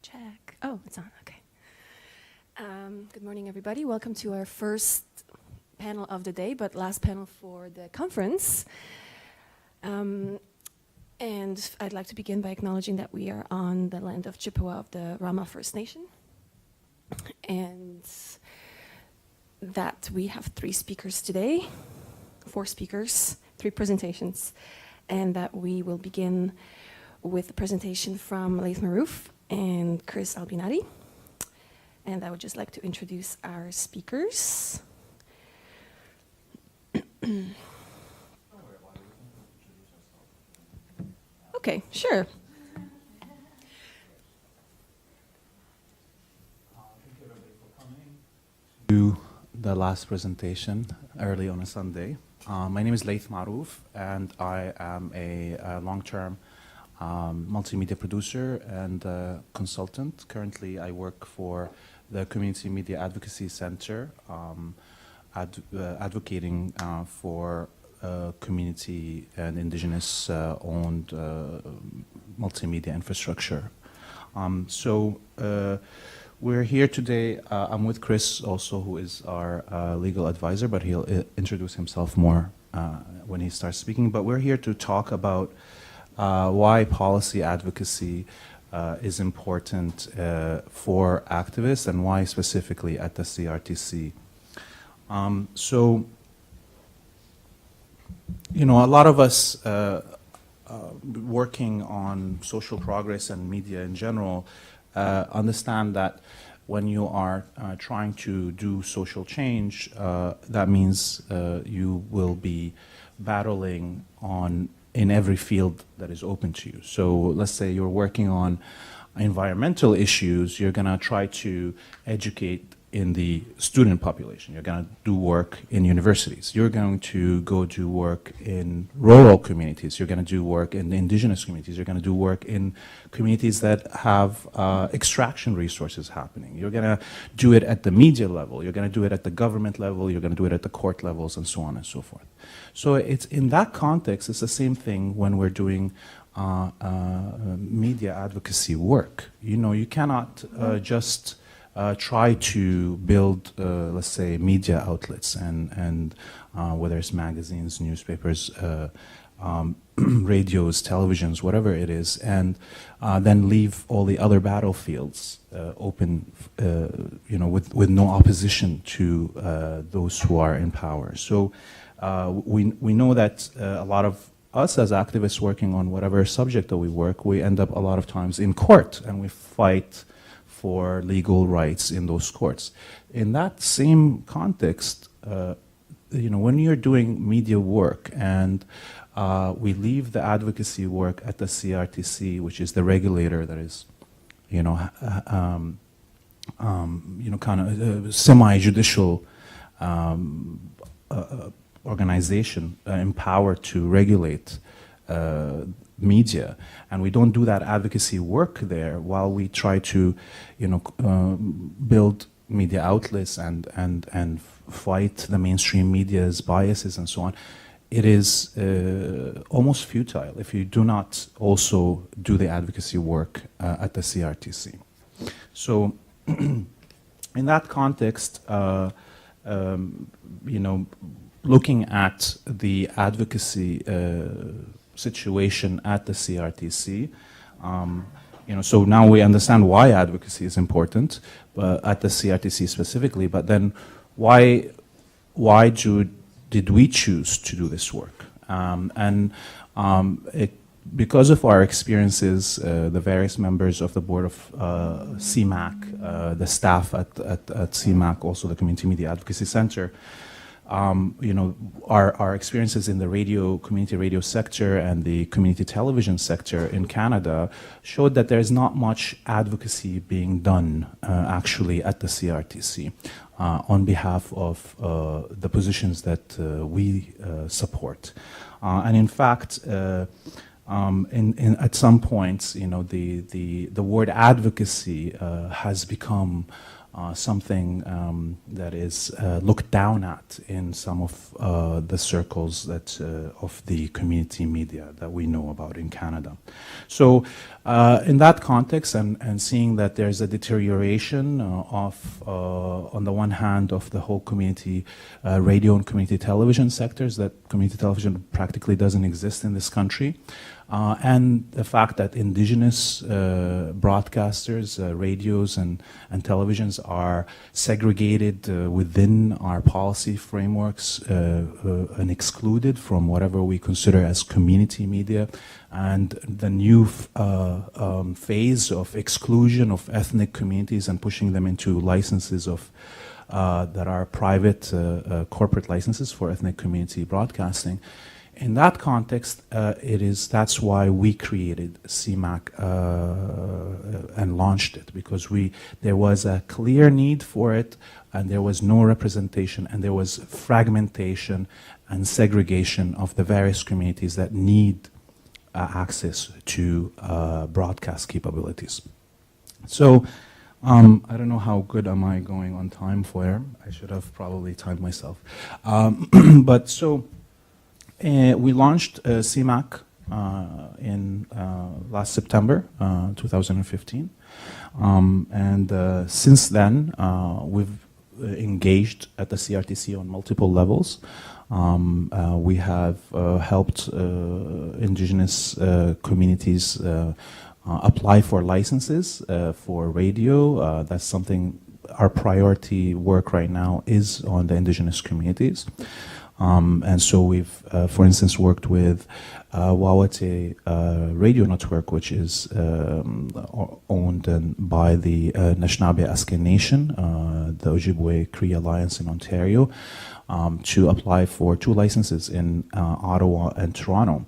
Check. Oh, it's on. Okay. Good morning, everybody. Welcome to our first panel of the day, but last panel for the conference. And I'd like to begin by acknowledging that we are on the land of Chippewa of the Rama First Nation, and that we have four speakers, three presentations, and that we will begin with a presentation from Laith Marouf and Chris Albinati. And I would just like to introduce our speakers. Okay, sure. Thank you everybody for coming to the last presentation early on a Sunday. My name is Laith Marouf, and I am a long-term multimedia producer and consultant. Currently, I work for the Community Media Advocacy Center, advocating for community and indigenous owned multimedia infrastructure. We're here today. I'm with Chris also, who is our legal advisor, but he'll introduce himself more when he starts speaking. But we're here to talk about why policy advocacy is important for activists, and why specifically at the CRTC. You know, a lot of us working on social progress and media in general understand that when you are trying to do social change, that means you will be battling in every field that is open to you. So let's say you're working on environmental issues, you're gonna try to educate in the student population. You're gonna do work in universities. You're going to go do work in rural communities. You're gonna do work in the indigenous communities. You're gonna do work in communities that have extraction resources happening. You're gonna do it at the media level. You're gonna do it at the government level. You're gonna do it at the court levels, and so on and so forth. So it's in that context, it's the same thing when we're doing media advocacy work. You know, you cannot just try to build, let's say, media outlets and whether it's magazines, newspapers, radios, televisions, whatever it is, and then leave all the other battlefields open, you know, with no opposition to those who are in power. So we know that a lot of us as activists working on whatever subject that we work, we end up a lot of times in court, and we fight for legal rights in those courts. In that same context, you know, when you're doing media work and we leave the advocacy work at the CRTC, which is the regulator that is, you know, kind of semi-judicial organization empowered to regulate media, and we don't do that advocacy work there while we try to, you know, build media outlets and fight the mainstream media's biases and so on, it is almost futile if you do not also do the advocacy work at the CRTC. So in that context, you know, looking at the advocacy situation at the CRTC, you know, so now we understand why advocacy is important, at the CRTC specifically, but then why did we choose to do this work? Because of our experiences, the various members of the board of Cmac, the staff at Cmac, also the Community Media Advocacy Center, you know, our experiences in the community radio sector and the community television sector in Canada showed that there's not much advocacy being done actually at the CRTC on behalf of the positions that we support. And in fact, at some points, you know, the word advocacy has become something that is looked down at in some of the circles that of the community media that we know about in Canada. So in that context, and seeing that there's a deterioration on the one hand, of the whole community radio and community television sectors, that community television practically doesn't exist in this country, and the fact that indigenous broadcasters, radios and televisions are segregated within our policy frameworks and excluded from whatever we consider as community media, and the new phase of exclusion of ethnic communities and pushing them into licenses of that are private corporate licenses for ethnic community broadcasting. In that context, that's why we created Cmac and launched it, because there was a clear need for it, and there was no representation, and there was fragmentation and segregation of the various communities that need access to broadcast capabilities. So I don't know how good am I going on time for. I should have probably timed myself. But so we launched Cmac in last September 2015. And since then, we've engaged at the CRTC on multiple levels. We have helped indigenous communities apply for licenses for radio. That's something, our priority work right now is on the indigenous communities. And so we've, for instance, worked with Wawate Radio Network, which is owned by the Anishinaabe Alaskan Nation, the Ojibwe Cree Alliance in Ontario, to apply for 2 licenses in Ottawa and Toronto.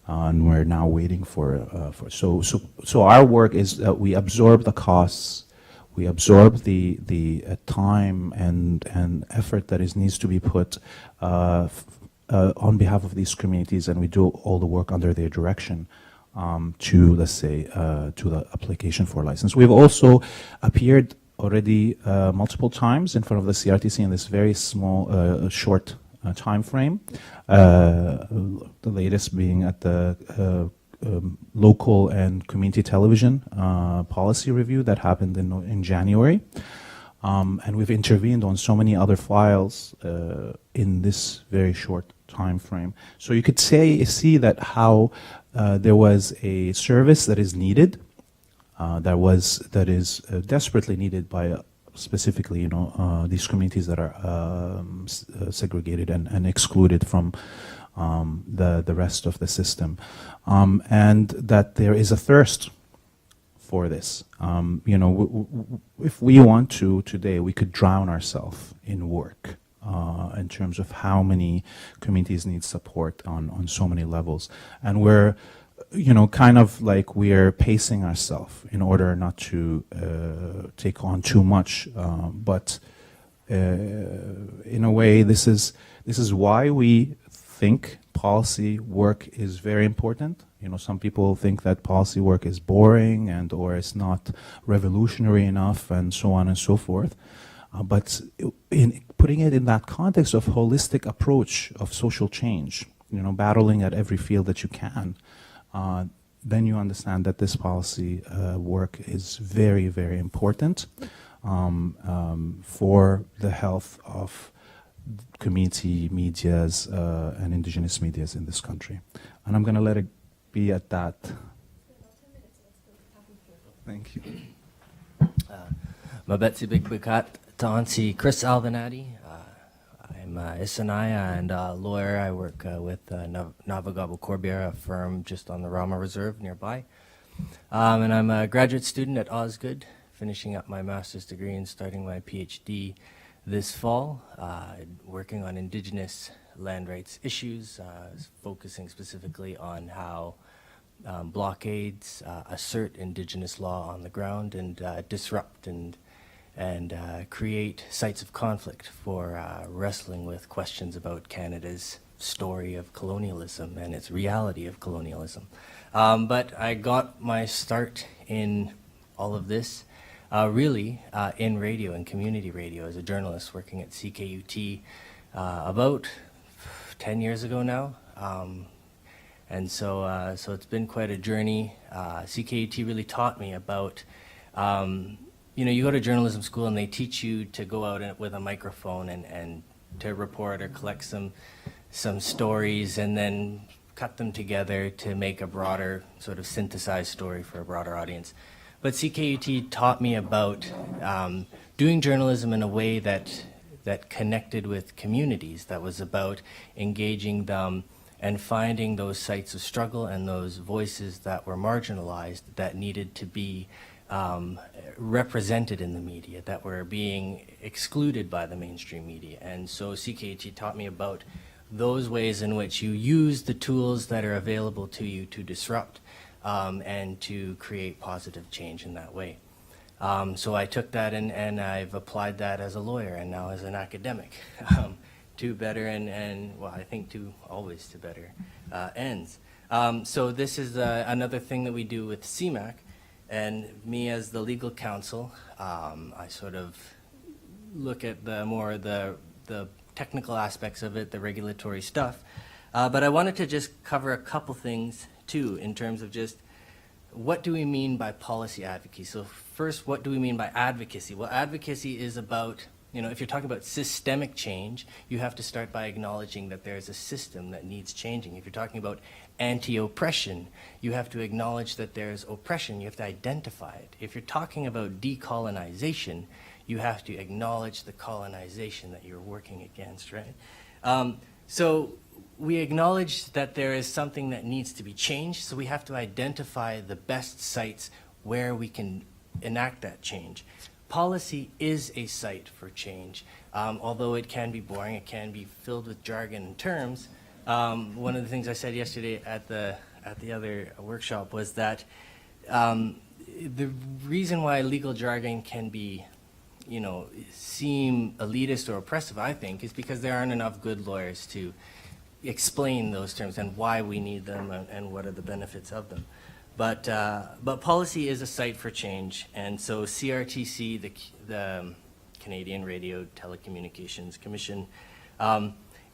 And we're now waiting for so our work is that we absorb the costs, we absorb the time and effort that needs to be put on behalf of these communities, and we do all the work under their direction to, let's say, to the application for license. We've also appeared already multiple times in front of the CRTC in this very small, short time frame. The latest being at the local and community television policy review that happened in January. And we've intervened on so many other files in this very short time frame. So you could see that how there was a service that is needed, that is desperately needed by specifically, these communities that are segregated and excluded from the rest of the system, and that there is a thirst for this. If we want to today, we could drown ourselves in work in terms of how many communities need support on so many levels, and we're kind of like we're pacing ourselves in order not to take on too much, but in a way this is why we think policy work is very important. Some people think that policy work is boring or it's not revolutionary enough, and so on and so forth. But in putting it in that context of holistic approach of social change, battling at every field that you can, then you understand that this policy work is very, very important for the health of community medias and indigenous medias in this country. And I'm going to let it be at that. Thank you. Mabetsi Big Bikat Taansi Chris Albinati. I'm Isanaya and a lawyer. I work with Navagabo Corbiera, a firm just on the Rama Reserve nearby. And I'm a graduate student at Osgood, finishing up my master's degree and starting my PhD this fall, working on Indigenous land rights issues, focusing specifically on how blockades assert Indigenous law on the ground and disrupt and create sites of conflict for wrestling with questions about Canada's story of colonialism and its reality of colonialism. But I got my start in all of this really in radio and community radio as a journalist working at CKUT about 10 years ago now. And so it's been quite a journey. CKUT really taught me about, you go to journalism school and they teach you to go out with a microphone and to report or collect some stories and then cut them together to make a broader sort of synthesized story for a broader audience. But CKUT taught me about doing journalism in a way that connected with communities, that was about engaging them and finding those sites of struggle and those voices that were marginalized that needed to be represented in the media, that were being excluded by the mainstream media. And so CKUT taught me about those ways in which you use the tools that are available to you to disrupt and to create positive change in that way. So I took that and I've applied that as a lawyer and now as an academic. To better and well, I think always to better ends. So this is another thing that we do with Cmac, and me as the legal counsel, I sort of look at the technical aspects of it, the regulatory stuff, but I wanted to just cover a couple things too in terms of just what do we mean by policy advocacy. So first, what do we mean by advocacy? Well, advocacy is about, if you're talking about systemic change, you have to start by acknowledging that there's a system that needs changing. If you're talking about anti-oppression, you have to acknowledge that there's oppression. You have to identify it. If you're talking about decolonization, you have to acknowledge the colonization that you're working against, right? So we acknowledge that there is something that needs to be changed, so we have to identify the best sites where we can enact that change. Policy is a site for change. Although it can be boring, it can be filled with jargon and terms. One of the things I said yesterday at the other workshop was that the reason why legal jargon can be, seem elitist or oppressive, I think, is because there aren't enough good lawyers to explain those terms and why we need them and what are the benefits of them. But policy is a site for change, and so CRTC, the Canadian Radio Telecommunications Commission,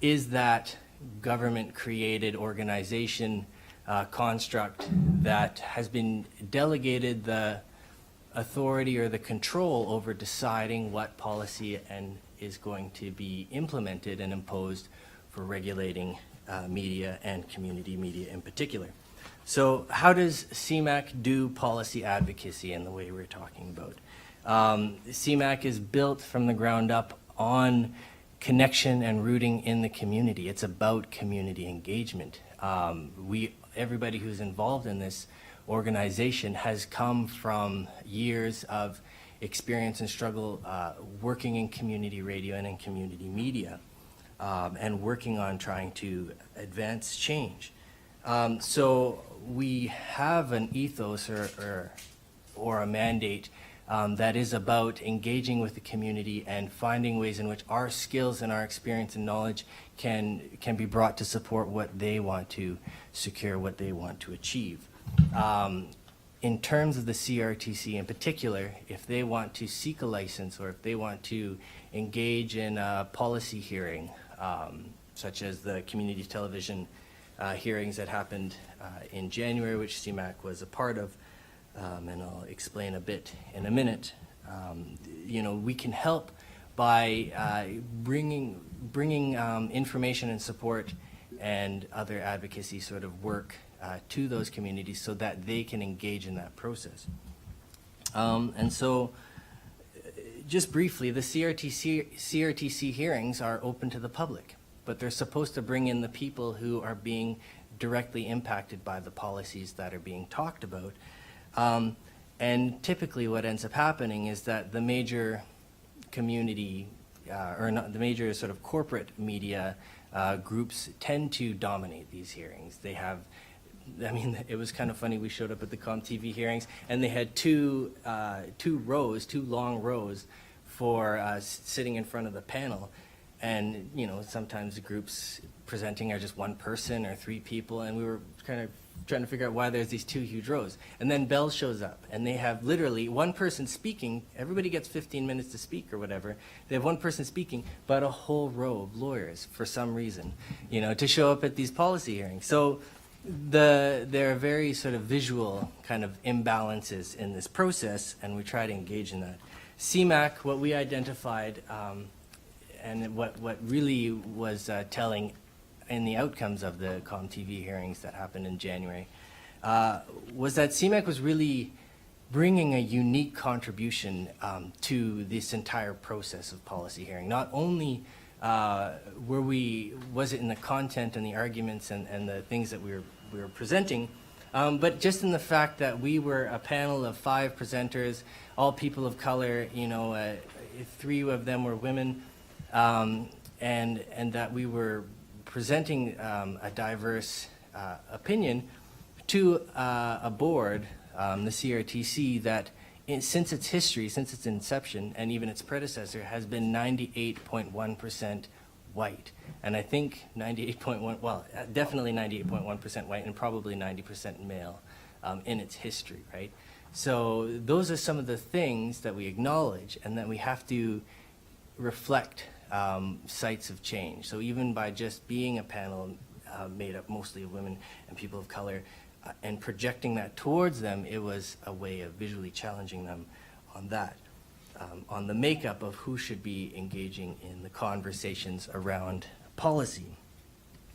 is that government-created organization construct that has been delegated the authority or the control over deciding what policy is going to be implemented and imposed for regulating media and community media in particular. So how does Cmac do policy advocacy in the way we're talking about? Cmac is built from the ground up on connection and rooting in the community. It's about community engagement. Everybody who's involved in this organization has come from years of experience and struggle working in community radio and in community media and working on trying to advance change. So we have an ethos or a mandate that is about engaging with the community and finding ways in which our skills and our experience and knowledge can be brought to support what they want to secure, what they want to achieve. In terms of the CRTC in particular, if they want to seek a license or if they want to engage in a policy hearing, such as the community television hearings that happened in January, which Cmac was a part of, and I'll explain a bit in a minute. We can help by bringing information and support and other advocacy sort of work to those communities so that they can engage in that process. And so, just briefly, the CRTC hearings are open to the public, but they're supposed to bring in the people who are being directly impacted by the policies that are being talked about. And typically what ends up happening is that the major community, or not, the major sort of corporate media groups tend to dominate these hearings. They have, it was kind of funny, we showed up at the ComTV hearings and they had two long rows for sitting in front of the panel. And, you know, sometimes the groups presenting are just one person or 3 people, and we were kind of trying to figure out why there's these 2 huge rows. And then Bell shows up, and they have literally one person speaking. Everybody gets 15 minutes to speak or whatever. They have one person speaking, but a whole row of lawyers for some reason, you know, to show up at these policy hearings. So there are very sort of visual kind of imbalances in this process, and we try to engage in that. Cmac, what we identified, and what really was telling in the outcomes of the ComTV hearings that happened in January, was that Cmac was really bringing a unique contribution to this entire process of policy hearing. Not only was it in the content and the arguments and the things that we were presenting, but just in the fact that we were a panel of 5 presenters, all people of color, you know, 3 of them were women, and that we were presenting a diverse opinion to a board, the CRTC, that since its history, since its inception, and even its predecessor, has been 98.1% white. And I think 98.1, well, definitely 98.1% white and probably 90% male in its history, right? So those are some of the things that we acknowledge and that we have to reflect sites of change. So even by just being a panel made up mostly of women and people of color and projecting that towards them, it was a way of visually challenging them on that, on the makeup of who should be engaging in the conversations around policy.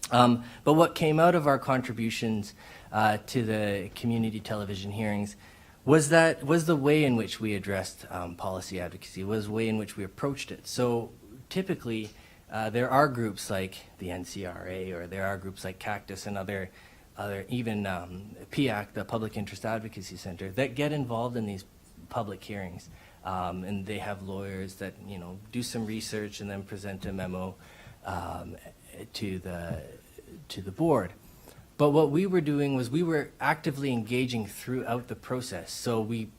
But what came out of our contributions to the community television hearings was the way in which we addressed policy advocacy, was the way in which we approached it. So typically, there are groups like the NCRA, or there are groups like Cactus and other even PIAC, the Public Interest Advocacy Center, that get involved in these public hearings. And they have lawyers that, you know, do some research and then present a memo to the board. But what we were doing was we were actively engaging throughout the process. So we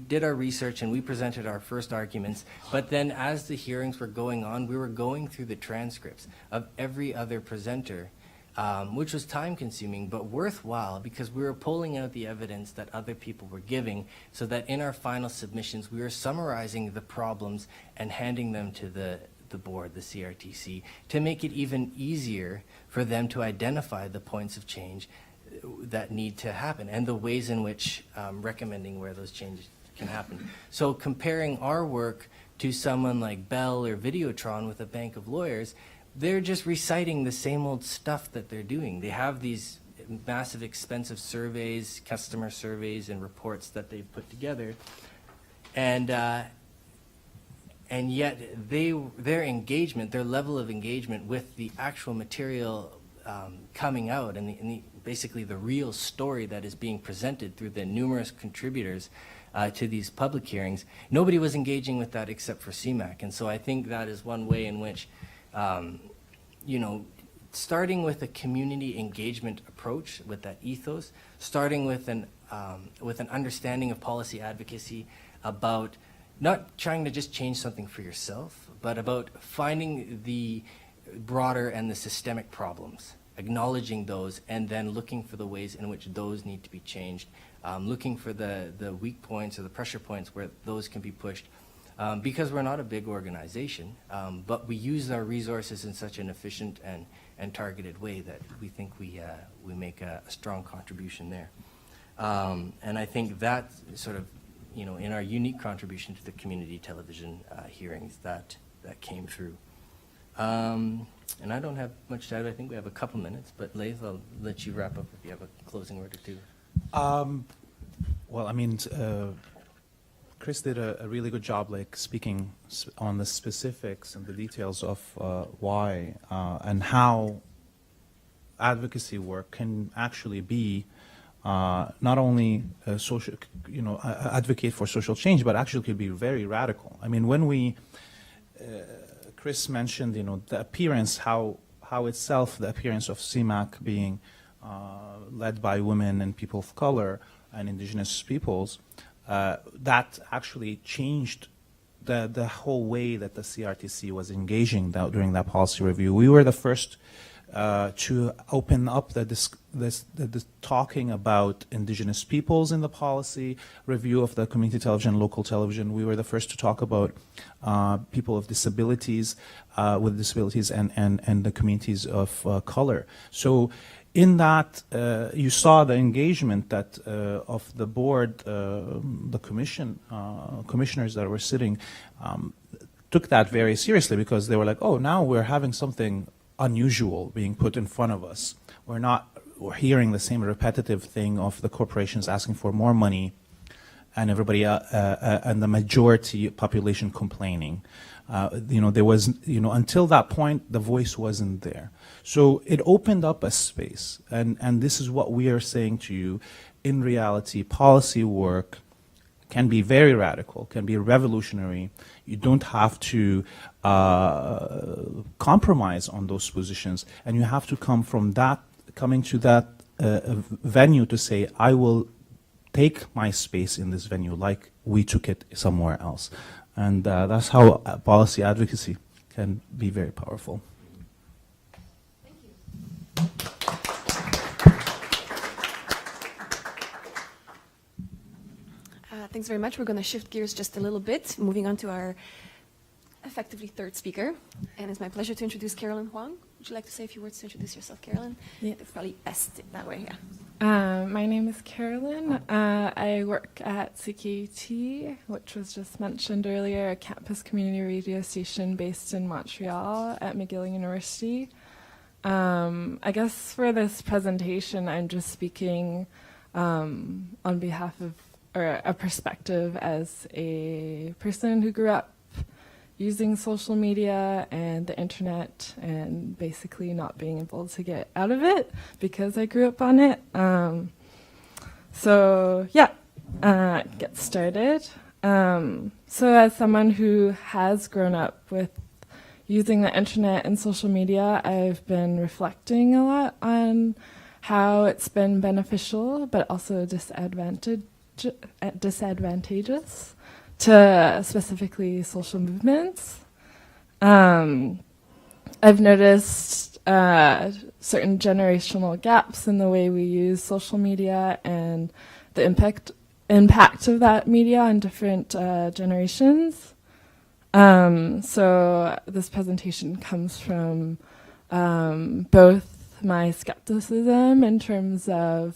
did our research and we presented our first arguments, but then as the hearings were going on, we were going through the transcripts of every other presenter, which was time consuming but worthwhile, because we were pulling out the evidence that other people were giving, so that in our final submissions we were summarizing the problems and handing them to the board, the CRTC, to make it even easier for them to identify the points of change that need to happen and the ways in which recommending where those changes can happen. So comparing our work to someone like Bell or Videotron with a bank of lawyers, they're just reciting the same old stuff that they're doing. They have these massive expensive surveys, customer surveys and reports that they've put together, and yet their engagement, their level of engagement with the actual material coming out and basically the real story that is being presented through the numerous contributors to these public hearings, nobody was engaging with that except for Cmac. And so I think that is one way in which, you know, starting with a community engagement approach, with that ethos, starting with an understanding of policy advocacy about not trying to just change something for yourself, but about finding the broader and the systemic problems, acknowledging those, and then looking for the ways in which those need to be changed, looking for the weak points or the pressure points where those can be pushed. Because we're not a big organization, but we use our resources in such an efficient and targeted way that we think we make a strong contribution there. And I think that sort of, you know, in our unique contribution to the community television hearings, that came through. And I don't have much to add. I think we have a couple minutes, but Laith, I'll let you wrap up if you have a closing word or two. Well, I mean, Chris did a really good job, like speaking on the specifics and the details of why and how advocacy work can actually be not only social, you know, advocate for social change, but actually could be very radical. I mean, when we, Chris mentioned, you know, the appearance, how itself the appearance of Cmac being led by women and people of color and indigenous peoples, that actually changed the whole way that the CRTC was engaging during that policy review. We were the first to open up the talking about indigenous peoples in the policy review of the community television, local television. We were the first to talk about people of disabilities, with disabilities, and the communities of color. So in that, you saw the engagement that of the board, the commissioners that were sitting, took that very seriously, because they were like, oh, now we're having something unusual being put in front of us. We're hearing the same repetitive thing of the corporations asking for more money and everybody and the majority population complaining. There was, until that point, the voice wasn't there. So it opened up a space, and this is what we are saying to you. In reality, policy work can be very radical, can be revolutionary. You don't have to compromise on those positions, and you have to coming to that venue to say, I will take my space in this venue like we took it somewhere else. And that's how policy advocacy can be very powerful. Thanks very much. We're going to shift gears just a little bit, moving on to our effectively third speaker. And it's my pleasure to introduce Carolyn Wong. Would you like to say a few words to introduce yourself, Carolyn? Yeah. It's probably best that way, yeah. My name is Carolyn. I work at CKUT, which was just mentioned earlier, a campus community radio station based in Montreal at McGill University. I guess for this presentation, I'm just speaking on behalf of, or a perspective as a person who grew up using social media and the internet and basically not being able to get out of it because I grew up on it. Get started. So as someone who has grown up with using the internet and social media, I've been reflecting a lot on how it's been beneficial but also disadvantageous to specifically social movements. I've noticed certain generational gaps in the way we use social media and the impact of that media on different generations. So this presentation comes from both my skepticism in terms of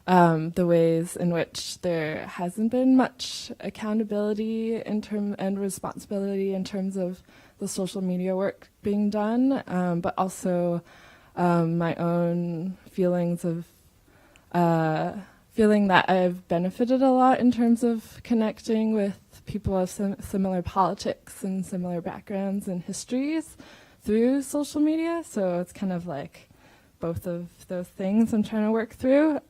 the ways in which there hasn't been much accountability and responsibility in terms of the social media work being done, but also my own feelings of feeling that I've benefited a lot in terms of connecting with people of similar politics and similar backgrounds and histories through social media. So it's kind of like both of those things I'm trying to work through.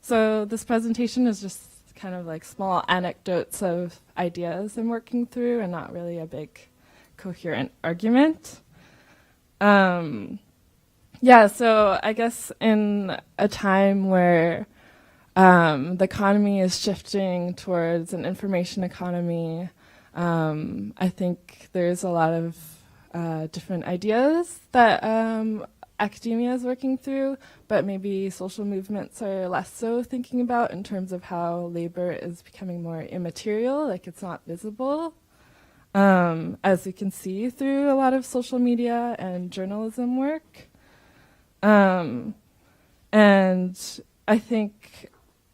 So this presentation is just kind of like small anecdotes of ideas I'm working through and not really a big coherent argument. So I guess in a time where the economy is shifting towards an information economy, I think there's a lot of different ideas that academia is working through, but maybe social movements are less so thinking about in terms of how labor is becoming more immaterial, like it's not visible, as we can see through a lot of social media and journalism work. And I think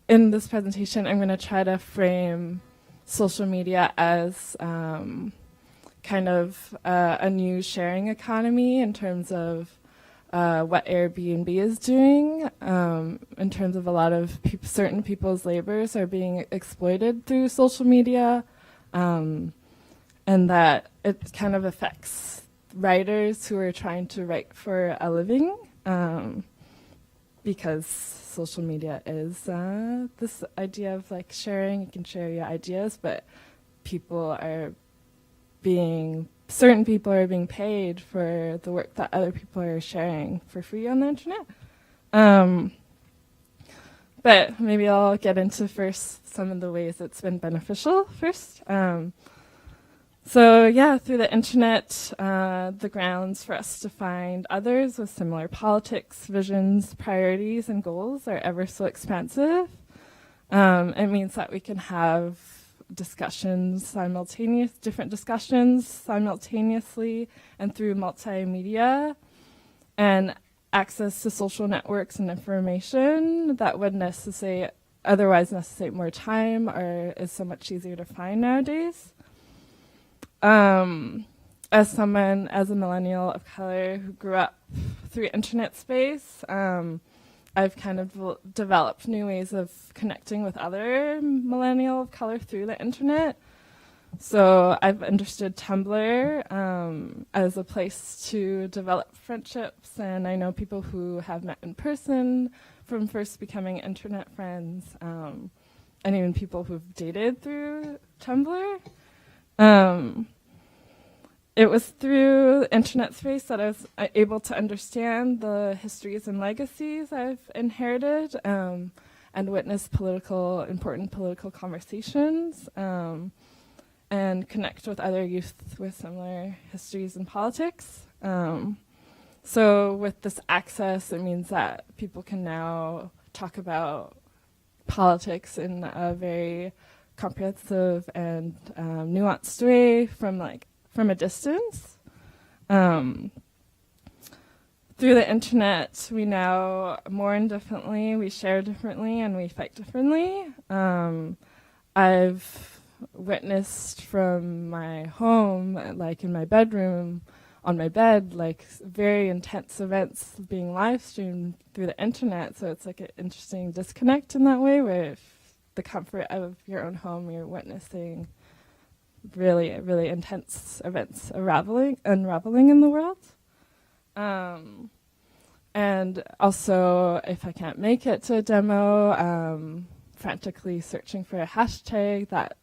in this presentation, I'm going to try to frame social media as kind of a new sharing economy in terms of what Airbnb is doing, in terms of a lot of certain people's labors are being exploited through social media, and that it kind of affects writers who are trying to write for a living, because social media is this idea of like sharing. You can share your ideas, but certain people are being paid for the work that other people are sharing for free on the internet. But maybe I'll get into first some of the ways it's been beneficial first. So yeah, through the internet, the grounds for us to find others with similar politics, visions, priorities, and goals are ever so expansive. It means that we can have different discussions simultaneously and through multimedia, and access to social networks and information that would otherwise necessitate more time or is so much easier to find nowadays. As a millennial of color who grew up through internet space, I've kind of developed new ways of connecting with other millennial of color through the internet. So I've understood Tumblr as a place to develop friendships, and I know people who have met in person from first becoming internet friends, and even people who've dated through Tumblr. It was through internet space that I was able to understand the histories and legacies I've inherited, and witness important political conversations, and connect with other youth with similar histories and politics. So with this access, it means that people can now talk about politics in a very comprehensive and nuanced way from a distance. Through the internet, we now mourn differently, we share differently, and we fight differently. I've witnessed from my home, like in my bedroom, on my bed, like very intense events being live streamed through the internet. So it's like an interesting disconnect in that way, where if the comfort of your own home, you're witnessing really, really intense events unraveling in the world. And also, if I can't make it to a demo, frantically searching for a hashtag that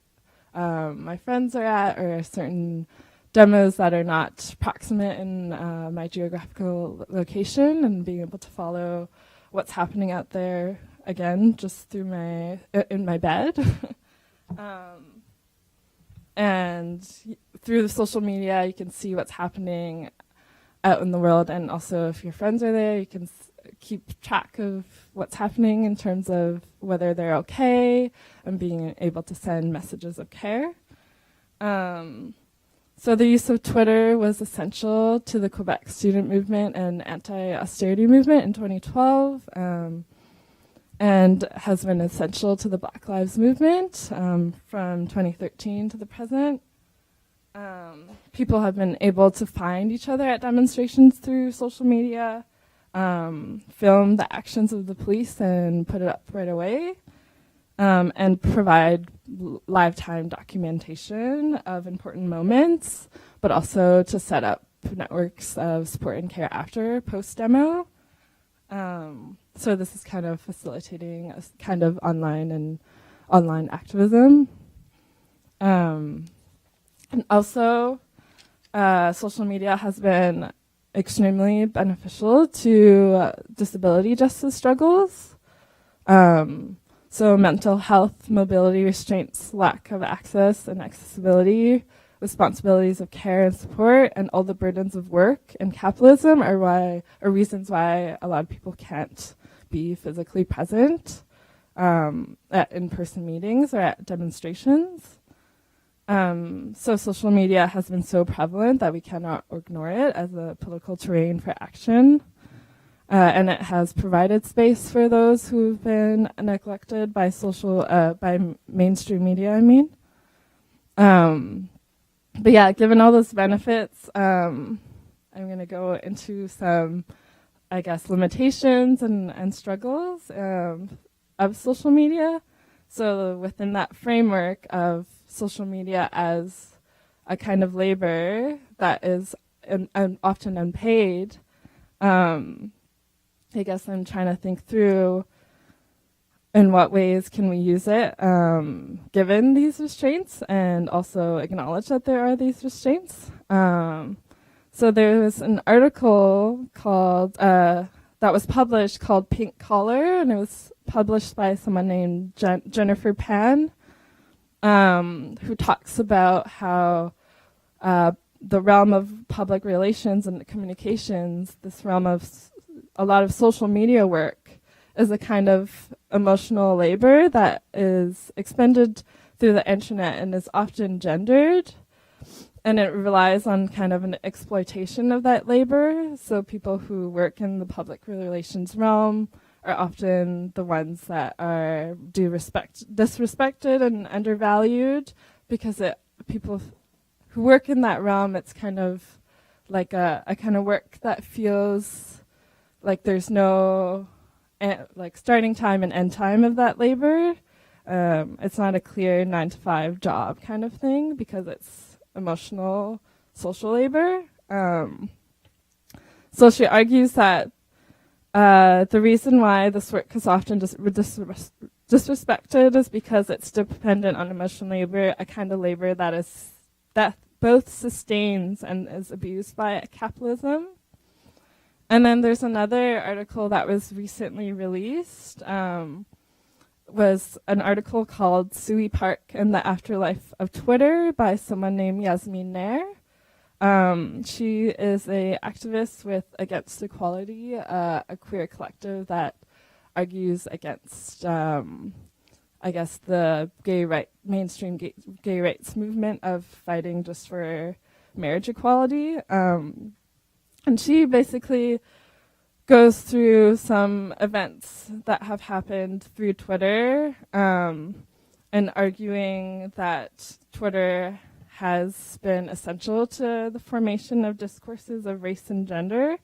my friends are at, or certain demos that are not proximate in my geographical location, and being able to follow what's happening out there, again, just through in my bed. And through the social media, you can see what's happening out in the world, and also if your friends are there, you can keep track of what's happening in terms of whether they're okay, and being able to send messages of care. So the use of Twitter was essential to the Quebec student movement and anti-austerity movement in 2012, and has been essential to the Black Lives Movement from 2013 to the present. People have been able to find each other at demonstrations through social media, film the actions of the police and put it up right away, and provide live time documentation of important moments, but also to set up networks of support and care after post-demo. So this is kind of facilitating a kind of online activism. And also, social media has been extremely beneficial to disability justice struggles. So mental health, mobility restraints, lack of access and accessibility, responsibilities of care and support, and all the burdens of work and capitalism are reasons why a lot of people can't be physically present at in-person meetings or at demonstrations. So social media has been so prevalent that we cannot ignore it as a political terrain for action. And it has provided space for those who've been neglected by mainstream media, But yeah, given all those benefits, I'm going to go into some, I guess, limitations and struggles of social media. So within that framework of social media as a kind of labor that is often unpaid, I guess I'm trying to think through in what ways can we use it given these restraints, and also acknowledge that there are these restraints. So there's an article called that was published called Pink Collar, and it was published by someone named Jennifer Pan, who talks about how the realm of public relations and communications, this realm of a lot of social media work is a kind of emotional labor that is expended through the internet and is often gendered. And it relies on kind of an exploitation of that labor. So people who work in the public relations realm are often the ones that are disrespected and undervalued, because people who work in that realm, it's kind of like a kind of work that feels like there's no like starting time and end time of that labor. It's not a clear 9-to-5 job kind of thing, because it's emotional social labor. So she argues that the reason why this work is often disrespected is because it's dependent on emotional labor, a kind of labor that both sustains and is abused by capitalism. And then there's another article that was recently released, was an article called Sui Park and the Afterlife of Twitter by someone named Yasmin Nair. She is a activist with Against Equality, a queer collective that argues against, I guess, the mainstream gay rights movement of fighting just for marriage equality. And she basically goes through some events that have happened through Twitter, and arguing that Twitter has been essential to the formation of discourses of race and gender,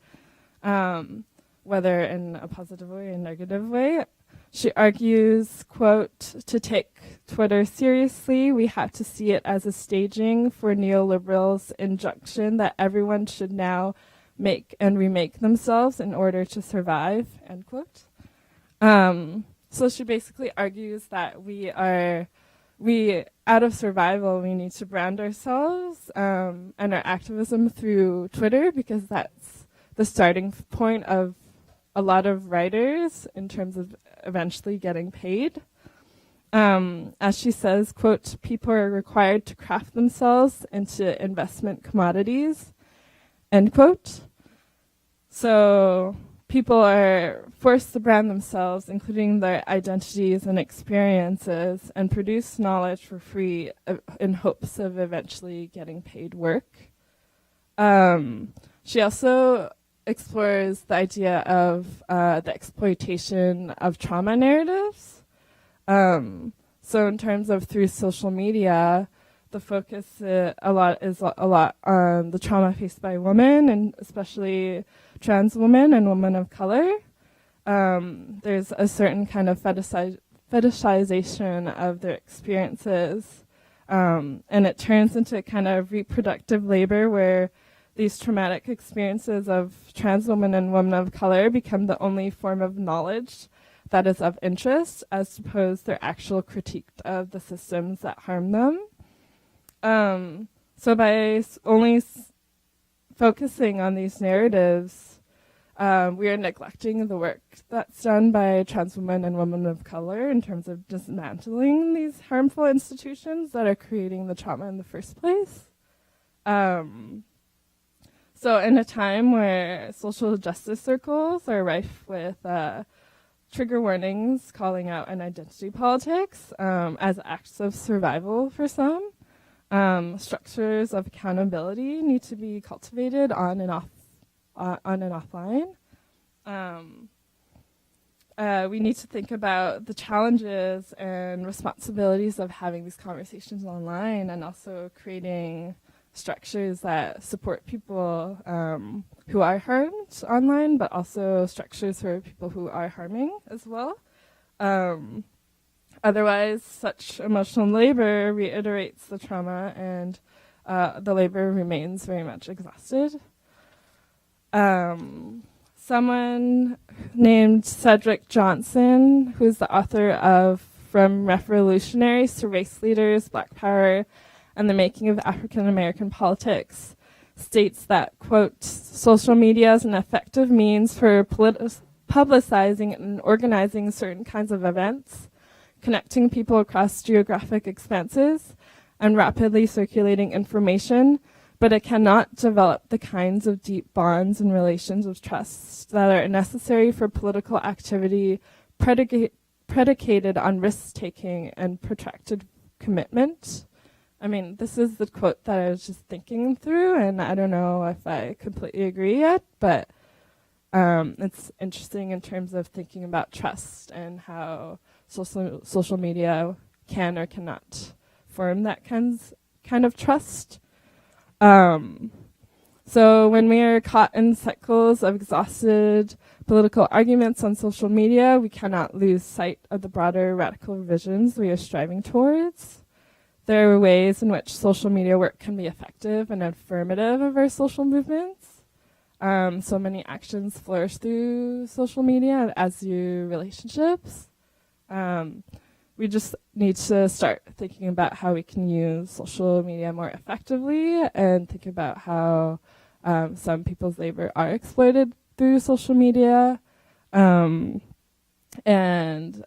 whether in a positive way or a negative way. She argues, quote, "To take Twitter seriously, we have to see it as a staging for neoliberals' injunction that everyone should now make and remake themselves in order to survive," end quote. So she basically argues that we out of survival, we need to brand ourselves and our activism through Twitter, because that's the starting point of a lot of writers in terms of eventually getting paid. As she says, quote, "People are required to craft themselves into investment commodities," end quote. So people are forced to brand themselves, including their identities and experiences, and produce knowledge for free in hopes of eventually getting paid work. She also explores the idea of the exploitation of trauma narratives. So in terms of through social media, the focus is a lot on the trauma faced by women, and especially trans women and women of color. There's a certain kind of fetishization of their experiences, and it turns into kind of reproductive labor where these traumatic experiences of trans women and women of color become the only form of knowledge that is of interest, as opposed to their actual critique of the systems that harm them. So by only focusing on these narratives, we are neglecting the work that's done by trans women and women of color in terms of dismantling these harmful institutions that are creating the trauma in the first place. So in a time where social justice circles are rife with trigger warnings calling out an identity politics as acts of survival for some, structures of accountability need to be cultivated on and offline. We need to think about the challenges and responsibilities of having these conversations online, and also creating structures that support people who are harmed online, but also structures for people who are harming as well. Otherwise, such emotional labor reiterates the trauma, and the labor remains very much exhausted. Someone named Cedric Johnson, who's the author of From Revolutionaries to Race Leaders, Black Power, and the Making of African American Politics, states that, quote, "Social media is an effective means for publicizing and organizing certain kinds of events, connecting people across geographic expanses, and rapidly circulating information, but it cannot develop the kinds of deep bonds and relations of trust that are necessary for political activity predicated on risk-taking and protracted commitment. I mean, this is the quote that I was just thinking through, and I don't know if I completely agree yet, but it's interesting in terms of thinking about trust and how social media can or cannot form that kind of trust. So when we are caught in cycles of exhausted political arguments on social media, we cannot lose sight of the broader radical visions we are striving towards. There are ways in which social media work can be effective and affirmative of our social movements. So many actions flourish through social media, as do relationships. We just need to start thinking about how we can use social media more effectively and think about how some people's labor are exploited through social media, and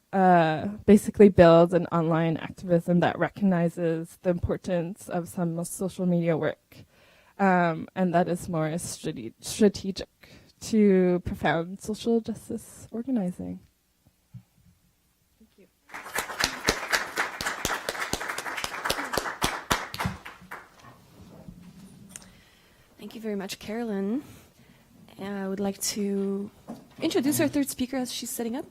basically build an online activism that recognizes the importance of some social media work, and that is more strategic to profound social justice organizing. Thank you. Thank you very much, Carolyn. I would like to introduce our third speaker as she's setting up.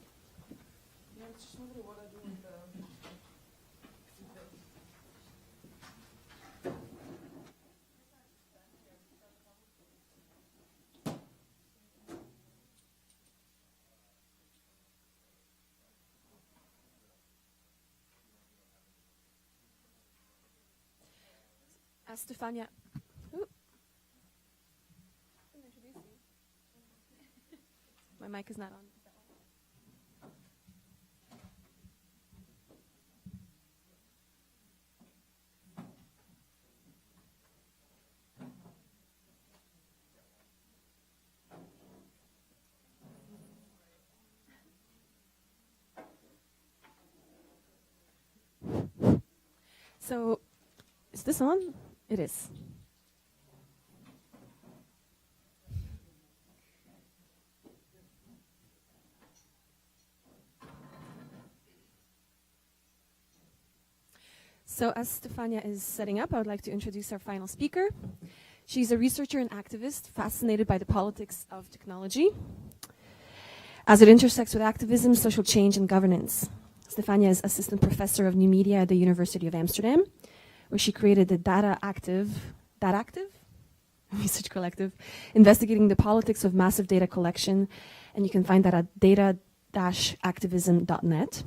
Stefania. My mic is not on. So, is this on? It is. So as Stefania is setting up, I would like to introduce our final speaker. She's a researcher and activist fascinated by the politics of technology as it intersects with activism, social change, and governance. Stefania is assistant professor of new media at the University of Amsterdam, where she created the Data Active Research Collective, investigating the politics of massive data collection, and you can find that at data-activism.net.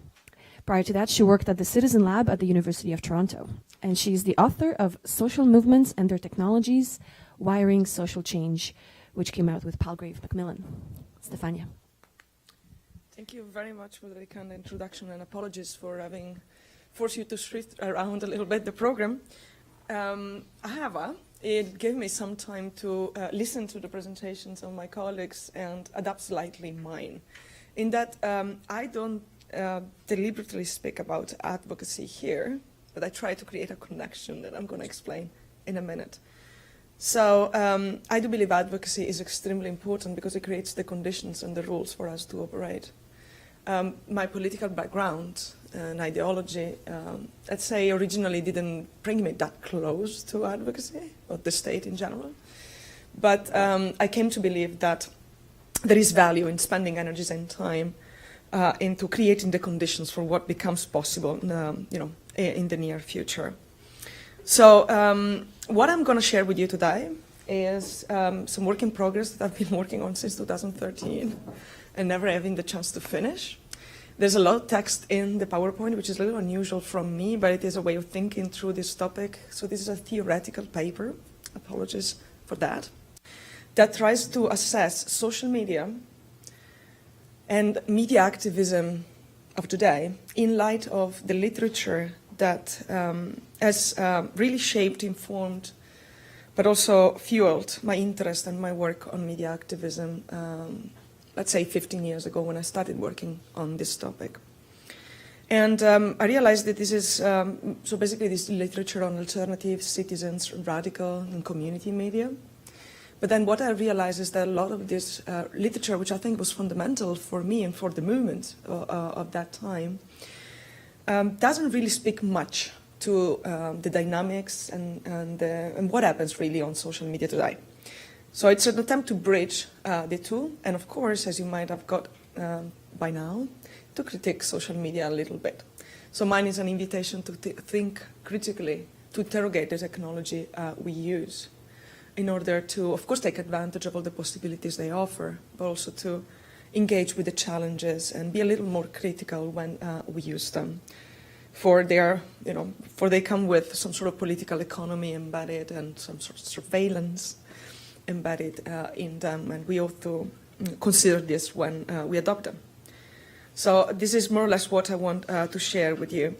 Prior to that, she worked at the Citizen Lab at the University of Toronto, and she's the author of Social Movements and Their Technologies, Wiring Social Change, which came out with Palgrave Macmillan. Stefania. Thank you very much for the kind introduction, and apologies for having forced you to shift around a little bit the program. However, it gave me some time to listen to the presentations of my colleagues and adapt slightly mine. In that I don't deliberately speak about advocacy here, but I try to create a connection that I'm going to explain in a minute. So I do believe advocacy is extremely important because it creates the conditions and the rules for us to operate. My political background and ideology, let's say, originally didn't bring me that close to advocacy or the state in general. But I came to believe that there is value in spending energies and time into creating the conditions for what becomes possible, in the near future. So what I'm going to share with you today is some work in progress that I've been working on since 2013 and never having the chance to finish. There's a lot of text in the PowerPoint, which is a little unusual from me, but it is a way of thinking through this topic. So this is a theoretical paper, apologies for that tries to assess social media and media activism of today in light of the literature that has really shaped, informed, but also fueled my interest and my work on media activism, let's say 15 years ago when I started working on this topic. And I realized that this is, so basically this literature on alternative, citizens, radical, and community media. But then what I realized is that a lot of this literature, which I think was fundamental for me and for the movement of that time, doesn't really speak much to the dynamics and what happens really on social media today. So it's an attempt to bridge the two, and of course, as you might have got by now, to critique social media a little bit. So mine is an invitation to think critically, to interrogate the technology we use in order to, of course, take advantage of all the possibilities they offer, but also to engage with the challenges and be a little more critical when we use them. For they come with some sort of political economy embedded and some sort of surveillance embedded in them, and we ought to consider this when we adopt them. So this is more or less what I want to share with you.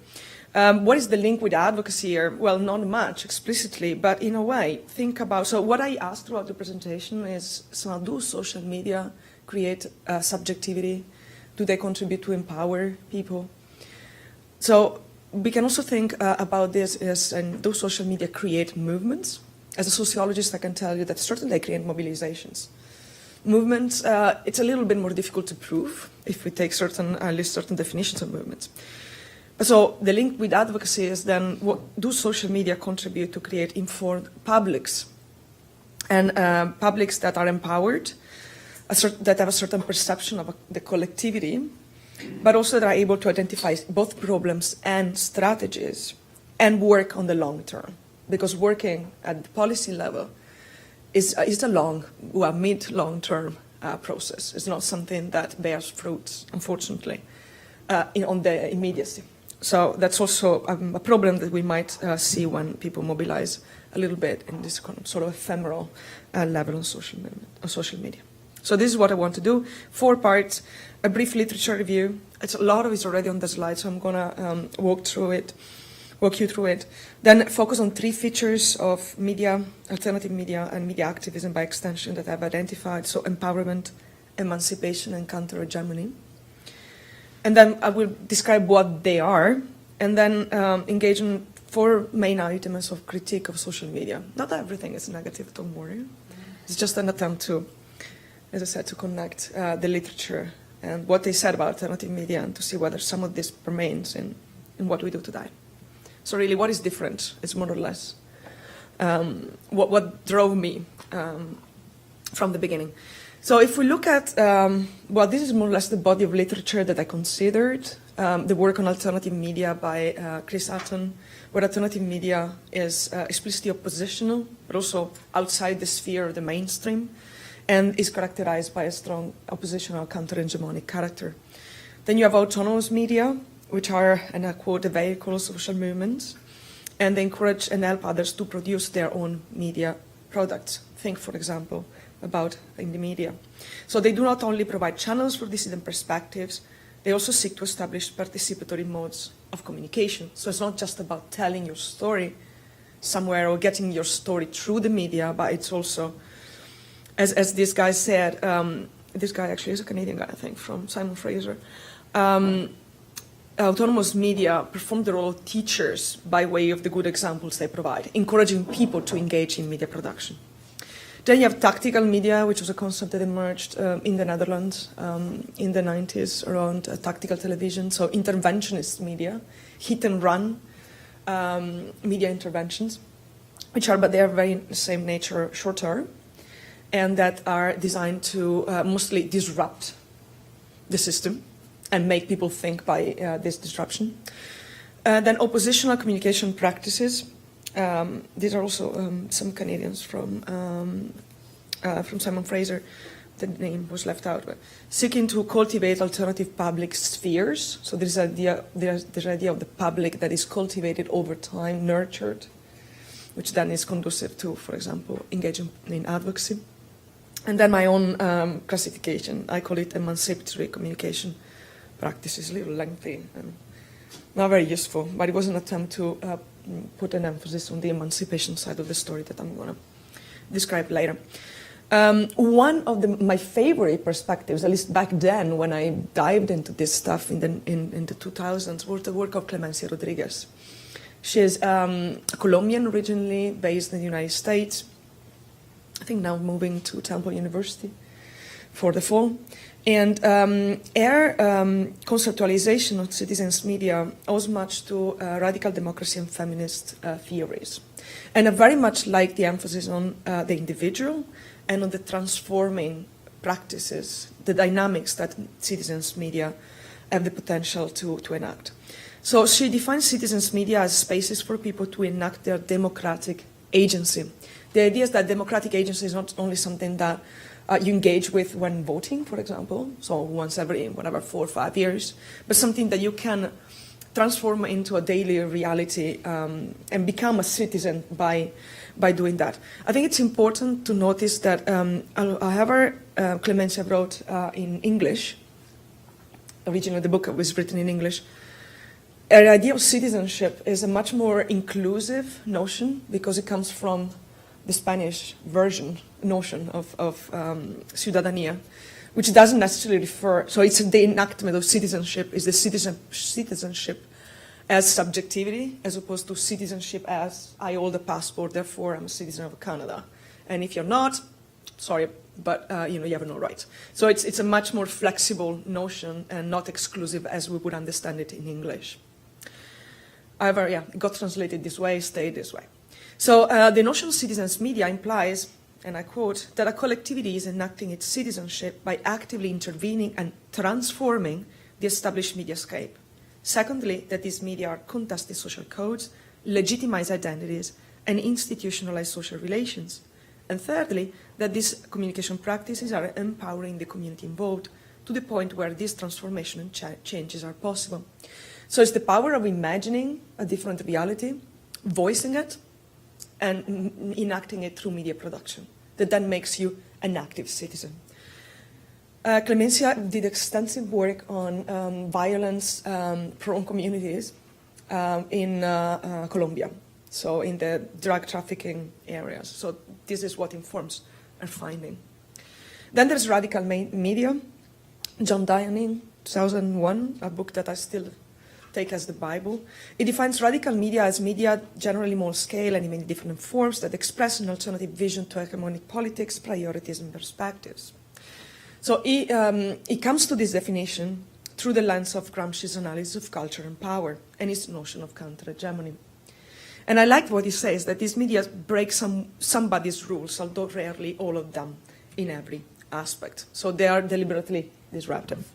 What is the link with advocacy here? Well, not much explicitly, but in a way, think about, so what I asked throughout the presentation is, so do social media create subjectivity? Do they contribute to empower people? So we can also think about this as, and do social media create movements? As a sociologist, I can tell you that certainly they create mobilizations. Movements, it's a little bit more difficult to prove if we take at least certain definitions of movements. So the link with advocacy is then, what do social media contribute to create informed publics? And publics that are empowered, that have a certain perception of the collectivity, but also that are able to identify both problems and strategies and work on the long term. Because working at the policy level is a mid-long-term process. It's not something that bears fruits, unfortunately, on the immediacy. So that's also a problem that we might see when people mobilize a little bit in this kind of sort of ephemeral level on social media. So this is what I want to do. 4 parts, a brief literature review. A lot of it's already on the slide, so I'm going to walk you through it. Then focus on 3 features of media, alternative media, and media activism by extension that I've identified. So empowerment, emancipation, and counter-hegemony. And then I will describe what they are, and then engage in 4 main items of critique of social media. Not everything is negative, don't worry. It's just an attempt to, as I said, to connect the literature and what they said about alternative media and to see whether some of this remains in what we do today. So really, what is different is more or less what drove me from the beginning. So if we look at, well, this is more or less the body of literature that I considered, the work on alternative media by Chris Hutton, where alternative media is explicitly oppositional, but also outside the sphere of the mainstream, and is characterized by a strong oppositional counter-hegemonic character. Then you have autonomous media, which are, and I quote, the vehicle of social movements, and they encourage and help others to produce their own media products. Think, for example, about in the media. So they do not only provide channels for dissident perspectives, they also seek to establish participatory modes of communication. So it's not just about telling your story somewhere or getting your story through the media, but it's also, as this guy said, this guy actually is a Canadian guy, I think, from Simon Fraser, autonomous media perform the role of teachers by way of the good examples they provide, encouraging people to engage in media production. Then you have tactical media, which was a concept that emerged in the Netherlands in the 90s around tactical television, so interventionist media, hit and run media interventions, but they are very the same nature, short term, and that are designed to mostly disrupt the system and make people think by this disruption. Then oppositional communication practices. These are also some Canadians from Simon Fraser. The name was left out. But seeking to cultivate alternative public spheres. So there's the idea of the public that is cultivated over time, nurtured, which then is conducive to, for example, engaging in advocacy. And then my own classification. I call it emancipatory communication practices. A little lengthy and not very useful, but it was an attempt to put an emphasis on the emancipation side of the story that I'm going to describe later. One of my favorite perspectives, at least back then when I dived into this stuff in the 2000s, was the work of Clemencia Rodriguez. She is Colombian originally, based in the United States. I think now moving to Temple University for the fall. And her conceptualization of citizens' media owes much to radical democracy and feminist theories. And I very much like the emphasis on the individual and on the transforming practices, the dynamics that citizens' media have the potential to enact. So she defines citizens' media as spaces for people to enact their democratic agency. The idea is that democratic agency is not only something that you engage with when voting, for example, so once every, 4 or 5 years, but something that you can transform into a daily reality and become a citizen by doing that. I think it's important to notice that, however, Clemencia wrote in English, originally the book was written in English, her idea of citizenship is a much more inclusive notion because it comes from the Spanish version notion of ciudadanía, which doesn't necessarily refer, so it's the enactment of citizenship is the citizenship as subjectivity as opposed to citizenship as I hold a passport, therefore I'm a citizen of Canada. And if you're not, sorry, but you have no rights. So it's a much more flexible notion and not exclusive as we would understand it in English. However, yeah, it got translated this way, stayed this way. So the notion of citizens' media implies, and I quote, that a collectivity is enacting its citizenship by actively intervening and transforming the established mediascape. Secondly, that these media are contested social codes, legitimize identities, and institutionalize social relations. And thirdly, that these communication practices are empowering the community involved to the point where this transformation and changes are possible. So it's the power of imagining a different reality, voicing it, and enacting it through media production that then makes you an active citizen. Clemencia did extensive work on violence-prone communities in Colombia, so in the drug trafficking areas. So this is what informs our finding. Then there's radical media. John Downing, 2001, a book that I still take as the Bible. It defines radical media as media generally more scale and in many different forms that express an alternative vision to hegemonic politics, priorities, and perspectives. So it comes to this definition through the lens of Gramsci's analysis of culture and power and his notion of counter-hegemony. And I like what he says, that these media break somebody's rules, although rarely all of them in every aspect. So they are deliberately disruptive.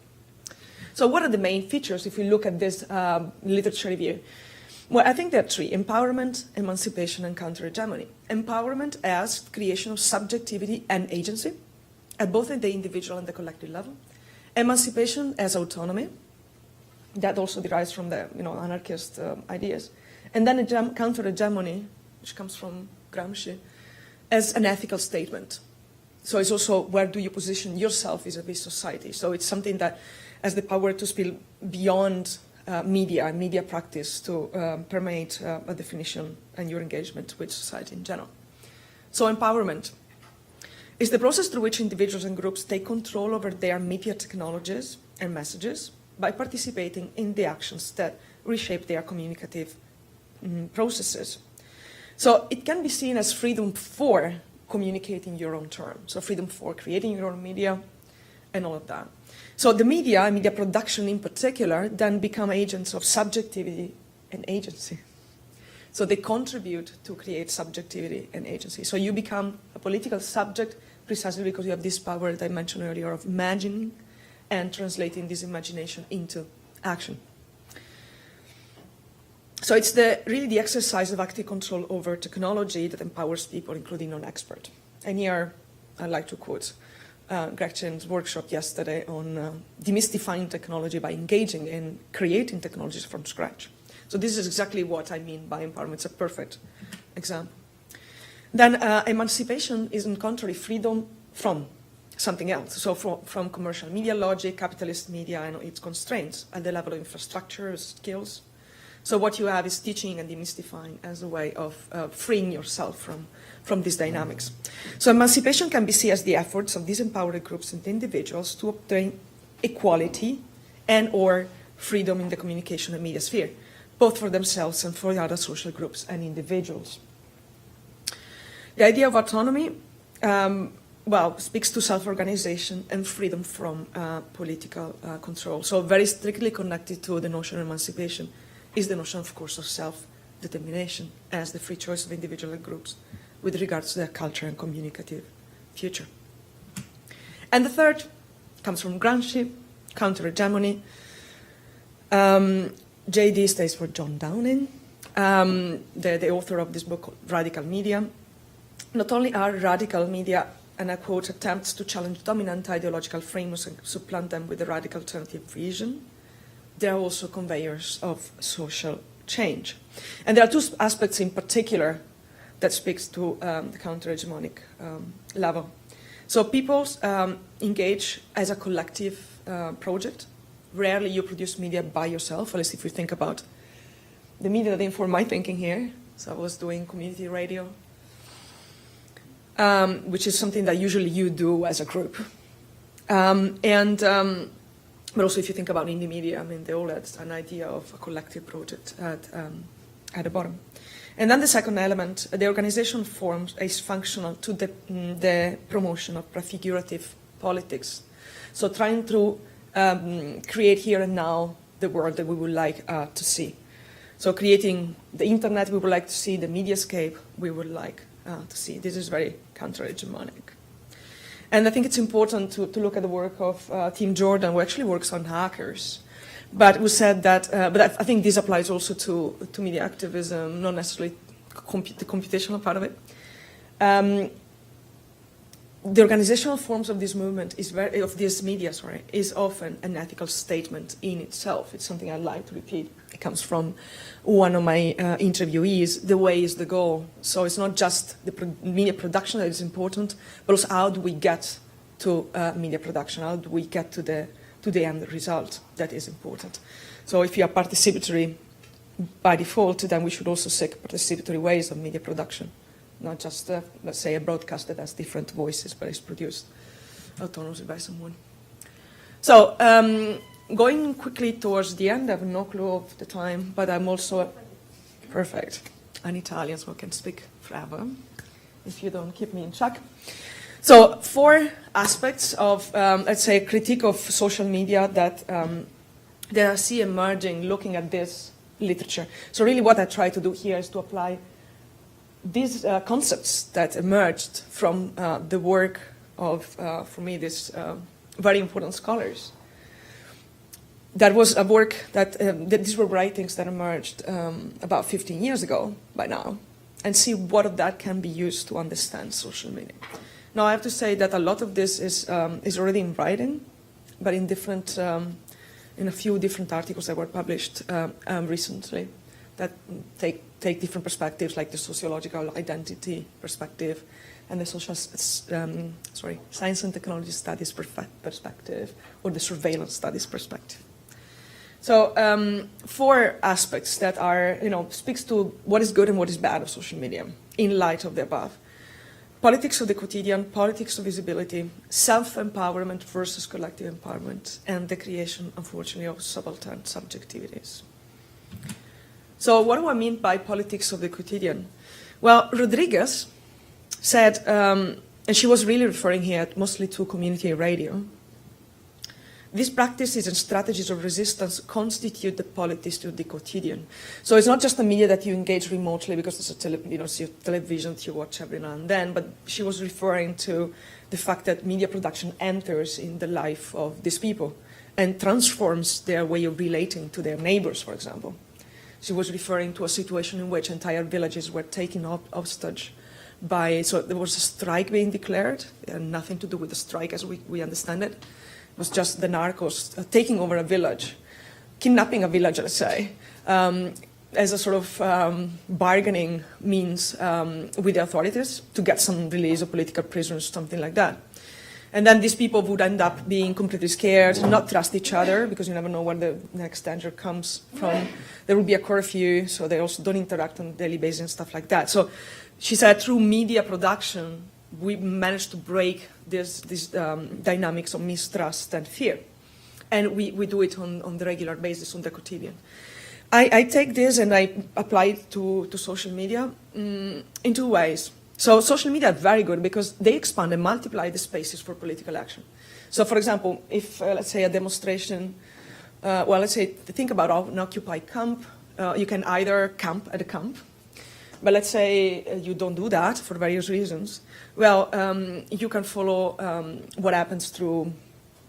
So what are the main features if we look at this literature review? Well, I think there are three: empowerment, emancipation, and counter-hegemony. Empowerment as creation of subjectivity and agency, at both at the individual and the collective level. Emancipation as autonomy, that also derives from the anarchist ideas. And then counter-hegemony, which comes from Gramsci, as an ethical statement. So it's also where do you position yourself vis-a-vis society. So it's something that has the power to spill beyond media and media practice to permeate a definition and your engagement with society in general. So empowerment is the process through which individuals and groups take control over their media technologies and messages by participating in the actions that reshape their communicative processes. So it can be seen as freedom for communicating your own terms, so freedom for creating your own media and all of that. So the media, and media production in particular, then become agents of subjectivity and agency. So they contribute to create subjectivity and agency. So you become a political subject precisely because you have this power that I mentioned earlier of imagining and translating this imagination into action. So it's really the exercise of active control over technology that empowers people, including non-expert. And here I'd like to quote Gretchen's workshop yesterday on demystifying technology by engaging in creating technologies from scratch. So this is exactly what I mean by empowerment. It's a perfect example. Then emancipation is, in contrary, freedom from something else. So from commercial media logic, capitalist media, and its constraints at the level of infrastructure, skills. So what you have is teaching and demystifying as a way of freeing yourself from these dynamics. So emancipation can be seen as the efforts of these empowered groups and individuals to obtain equality and or freedom in the communication and media sphere, both for themselves and for the other social groups and individuals. The idea of autonomy, speaks to self-organization and freedom from political control. So very strictly connected to the notion of emancipation is the notion, of course, of self-determination as the free choice of individual and groups with regards to their culture and communicative future. And the third comes from Gramsci, counter-hegemony. JD stands for John Downing, the author of this book, Radical Media. Not only are radical media, and I quote, attempts to challenge dominant ideological frameworks and supplant them with a radical alternative vision, they are also conveyors of social change. And there are two aspects in particular that speaks to the counter-hegemonic level. So people engage as a collective project. Rarely you produce media by yourself, at least if you think about the media that informed my thinking here. So I was doing community radio, which is something that usually you do as a group. But also if you think about indie media, I mean, they all had an idea of a collective project at the bottom. And then the second element, the organization forms is functional to the promotion of prefigurative politics. So trying to create here and now the world that we would like to see. So creating the internet we would like to see, the mediascape we would like to see. This is very counter-hegemonic. And I think it's important to look at the work of Tim Jordan, who actually works on hackers, but who said that, but I think this applies also to media activism, not necessarily the computational part of it. The organizational forms of this movement of this media, is often an ethical statement in itself. It's something I like to repeat. It comes from one of my interviewees. The way is the goal. So it's not just the media production that is important, but also how do we get to media production? How do we get to the end result? That is important. So if you are participatory by default, then we should also seek participatory ways of media production. Not just, let's say, a broadcast that has different voices, but is produced autonomously by someone. So, going quickly towards the end, I have no clue of the time, but I'm also perfect. An Italian, so I can speak forever, if you don't keep me in check. So, 4 aspects of, let's say, critique of social media that I see emerging looking at this literature. So really what I try to do here is to apply these concepts that emerged from the work of, for me, these very important scholars. That was a work that these were writings that emerged about 15 years ago by now, and see what of that can be used to understand social media. Now, I have to say that a lot of this is already in writing, but in different, in a few different articles that were published recently that take different perspectives, like the sociological identity perspective and the social, science and technology studies perspective, or the surveillance studies perspective. So 4 aspects that are, speaks to what is good and what is bad of social media in light of the above. Politics of the quotidian, politics of visibility, self-empowerment versus collective empowerment, and the creation, unfortunately, of subaltern subjectivities. So what do I mean by politics of the quotidian? Well, Rodriguez said, and she was really referring here mostly to community radio, these practices and strategies of resistance constitute the politics of the quotidian. So it's not just a media that you engage remotely because it's a television that you watch every now and then, but she was referring to the fact that media production enters in the life of these people and transforms their way of relating to their neighbors, for example. She was referring to a situation in which entire villages were taken hostage by, so there was a strike being declared. It had nothing to do with the strike as we understand it. It was just the narcos taking over a village, kidnapping a village, let's say, as a sort of bargaining means with the authorities to get some release of political prisoners, something like that. And then these people would end up being completely scared, not trust each other, because you never know where the next danger comes from. There will be a curfew, so they also don't interact on a daily basis and stuff like that. So she said through media production, we managed to break this dynamics of mistrust and fear. And we do it on the regular basis, on the quotidian. I take this and I apply it to social media in two ways. So social media are very good because they expand and multiply the spaces for political action. So for example, if let's say a demonstration, let's say think about an occupied camp, you can either camp at a camp, but let's say you don't do that for various reasons. Well, you can follow what happens through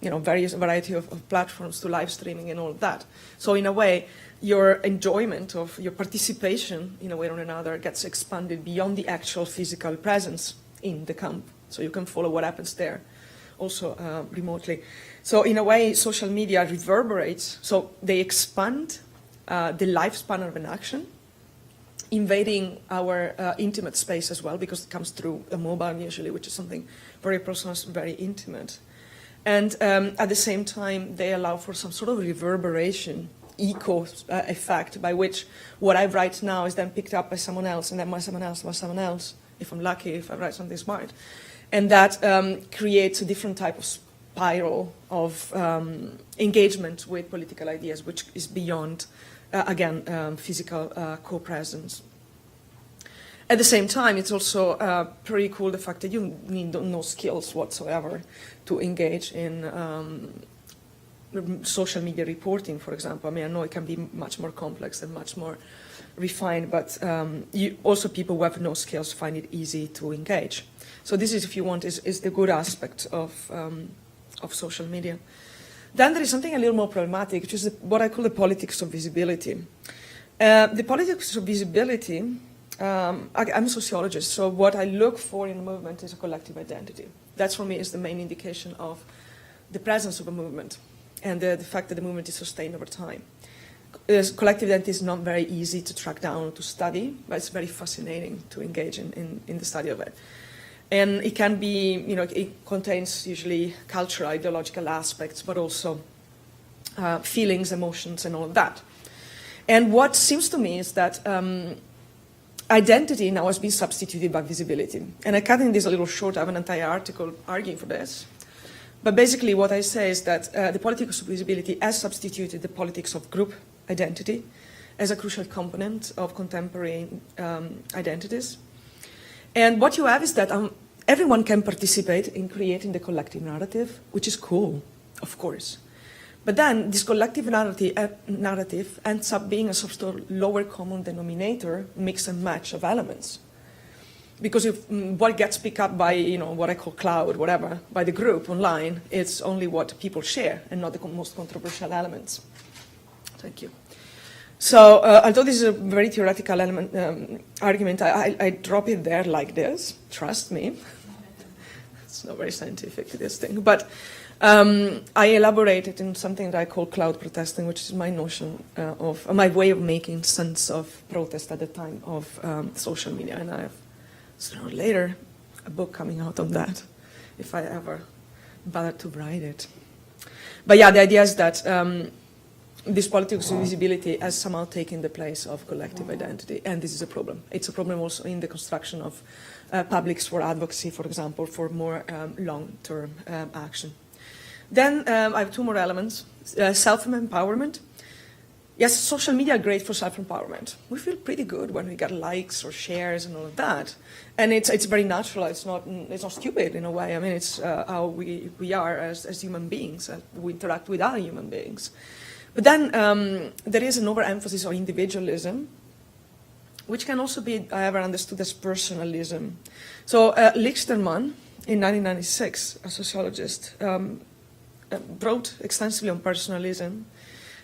various variety of platforms, to live streaming and all of that. So in a way, your enjoyment of your participation in a way or another gets expanded beyond the actual physical presence in the camp. So you can follow what happens there also remotely. So in a way, social media reverberates, so they expand the lifespan of an action, invading our intimate space as well, because it comes through a mobile usually, which is something very personal, very intimate. And at the same time, they allow for some sort of reverberation, echo effect, by which what I write now is then picked up by someone else, and then by someone else, by someone else, if I'm lucky, if I write something smart. And that creates a different type of spiral of engagement with political ideas, which is beyond, again, physical co-presence. At the same time, it's also pretty cool the fact that you need no skills whatsoever to engage in social media reporting, for example. I mean, I know it can be much more complex and much more refined, but also people who have no skills find it easy to engage. So this is, if you want, is the good aspect of social media. Then there is something a little more problematic, which is what I call the politics of visibility. The politics of visibility, I'm a sociologist, so what I look for in a movement is a collective identity. That for me is the main indication of the presence of a movement and the fact that the movement is sustained over time. Collective identity is not very easy to track down or to study, but it's very fascinating to engage in the study of it. And it can be, it contains usually cultural, ideological aspects, but also feelings, emotions, and all of that. And what seems to me is that identity now has been substituted by visibility. And I cut in this a little short. I have an entire article arguing for this. But basically what I say is that the politics of visibility has substituted the politics of group identity as a crucial component of contemporary identities. And what you have is that everyone can participate in creating the collective narrative, which is cool, of course. But then this collective narrative ends up being a sort of lower common denominator, mix and match of elements. Because if what gets picked up by, what I call cloud, whatever, by the group online, it's only what people share and not the most controversial elements. Thank you. So although this is a very theoretical argument, I drop it there like this. Trust me. It's not very scientific, this thing. But I elaborate it in something that I call cloud protesting, which is my notion of my way of making sense of protest at the time of social media. And I have sooner or later a book coming out on that, if I ever bother to write it. But yeah, the idea is that this politics of visibility has somehow taken the place of collective identity, and this is a problem. It's a problem also in the construction of publics for advocacy, for example, for more long-term action. Then I have two more elements. Self-empowerment. Yes, social media are great for self-empowerment. We feel pretty good when we get likes or shares and all of that. And it's very natural. It's not stupid in a way. I mean, it's how we are as human beings. We interact with other human beings. But then there is an overemphasis on individualism, which can also be, I ever understood, as personalism. So Lichterman, in 1996, a sociologist, wrote extensively on personalism,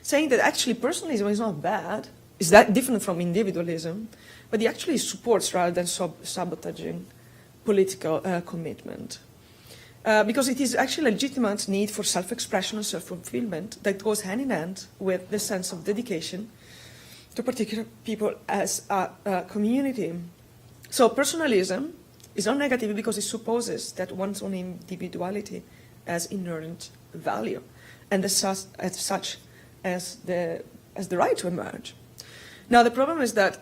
saying that actually personalism is not bad. It's that different from individualism, but it actually supports rather than sabotaging political commitment. Because it is actually a legitimate need for self-expression and self-fulfillment that goes hand in hand with the sense of dedication to particular people as a community. So personalism It's not negative because it supposes that one's own individuality has inherent value, and as such as the right to emerge. Now the problem is that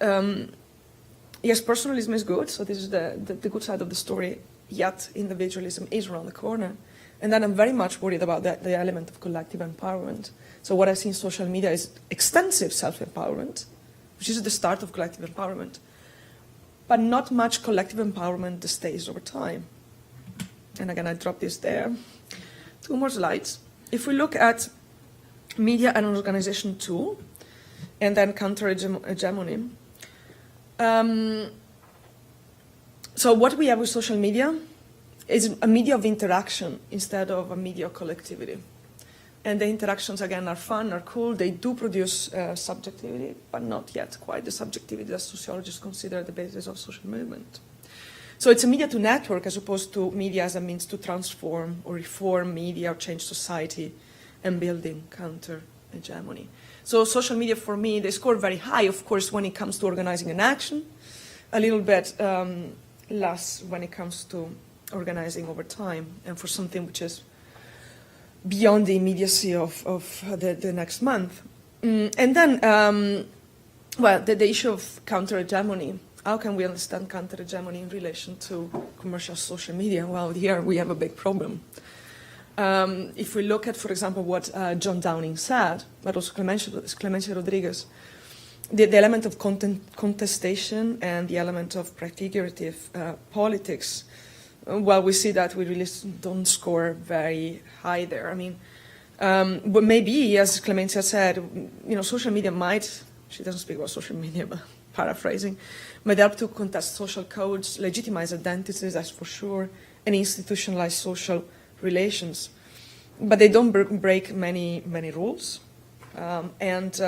yes, personalism is good, so this is the good side of the story, yet individualism is around the corner. And then I'm very much worried about the element of collective empowerment. So what I see in social media is extensive self-empowerment, which is the start of collective empowerment, but not much collective empowerment that stays over time. And again, I drop this there. 2 more slides. If we look at media and organization tool, and then counter-hegemony. So what we have with social media is a media of interaction instead of a media of collectivity. And the interactions, again, are fun, are cool. They do produce subjectivity, but not yet quite the subjectivity that sociologists consider the basis of social movement. So it's a media to network as opposed to media as a means to transform or reform media or change society and building counter-hegemony. So social media, for me, they score very high, of course, when it comes to organizing an action, a little bit less when it comes to organizing over time and for something which is beyond the immediacy of the next month. And then, well, the issue of counter-hegemony. How can we understand counter-hegemony in relation to commercial social media? Well, here we have a big problem. If we look at, for example, what John Downing said, but also Clemencia Rodriguez, the element of contestation and the element of prefigurative politics, well, we see that we really don't score very high there. I mean, but maybe, as Clemencia said, you know, social media might, she doesn't speak about social media, but paraphrasing, might help to contest social codes, legitimize identities, that's for sure, and institutionalize social relations, but they don't break many rules, and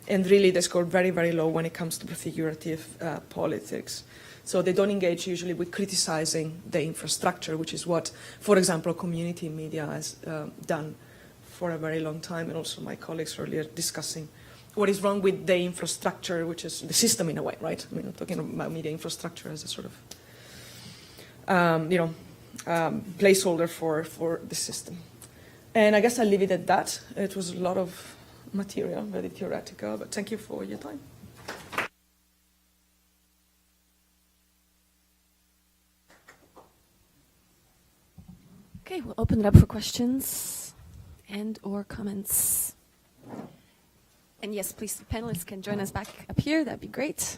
really they score very, very low when it comes to prefigurative politics. So they don't engage usually with criticizing the infrastructure, which is what, for example, community media has done for a very long time, and also my colleagues earlier discussing what is wrong with the infrastructure, which is the system in a way, right? I mean, I'm talking about media infrastructure as a sort of, placeholder for the system. And I guess I'll leave it at that. It was a lot of material, very theoretical, but thank you for your time. Okay, we'll open it up for questions and or comments. And yes, please, the panelists can join us back up here. That'd be great.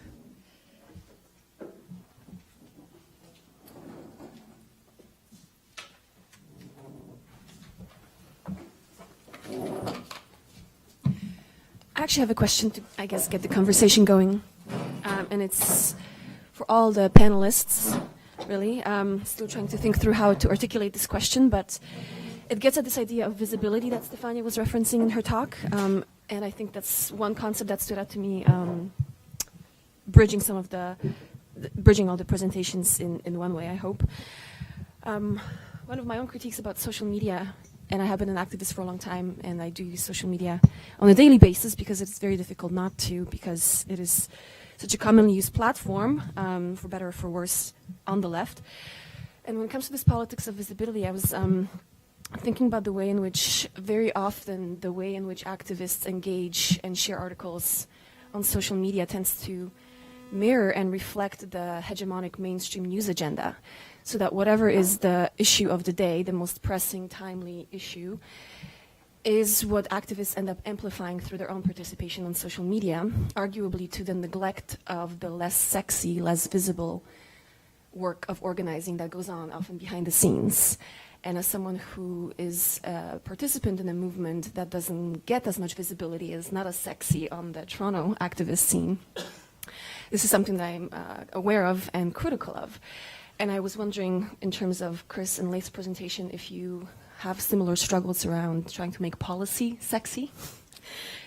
I actually have a question to, I guess, get the conversation going. And it's for all the panelists, really. Still trying to think through how to articulate this question, but it gets at this idea of visibility that Stefania was referencing in her talk. And I think that's one concept that stood out to me, bridging all the presentations in one way, I hope. One of my own critiques about social media, and I have been an activist for a long time, and I do use social media on a daily basis because it's very difficult not to, because it is such a commonly used platform, for better or for worse, on the left. And when it comes to this politics of visibility, I was thinking about the way in which, very often, the way in which activists engage and share articles on social media tends to mirror and reflect the hegemonic mainstream news agenda. So that whatever is the issue of the day, the most pressing, timely issue, is what activists end up amplifying through their own participation on social media, arguably to the neglect of the less sexy, less visible work of organizing that goes on often behind the scenes. And as someone who is a participant in a movement that doesn't get as much visibility, is not as sexy on the Toronto activist scene, this is something that I'm aware of and critical of. And I was wondering, in terms of Chris and Laith's presentation, if you have similar struggles around trying to make policy sexy.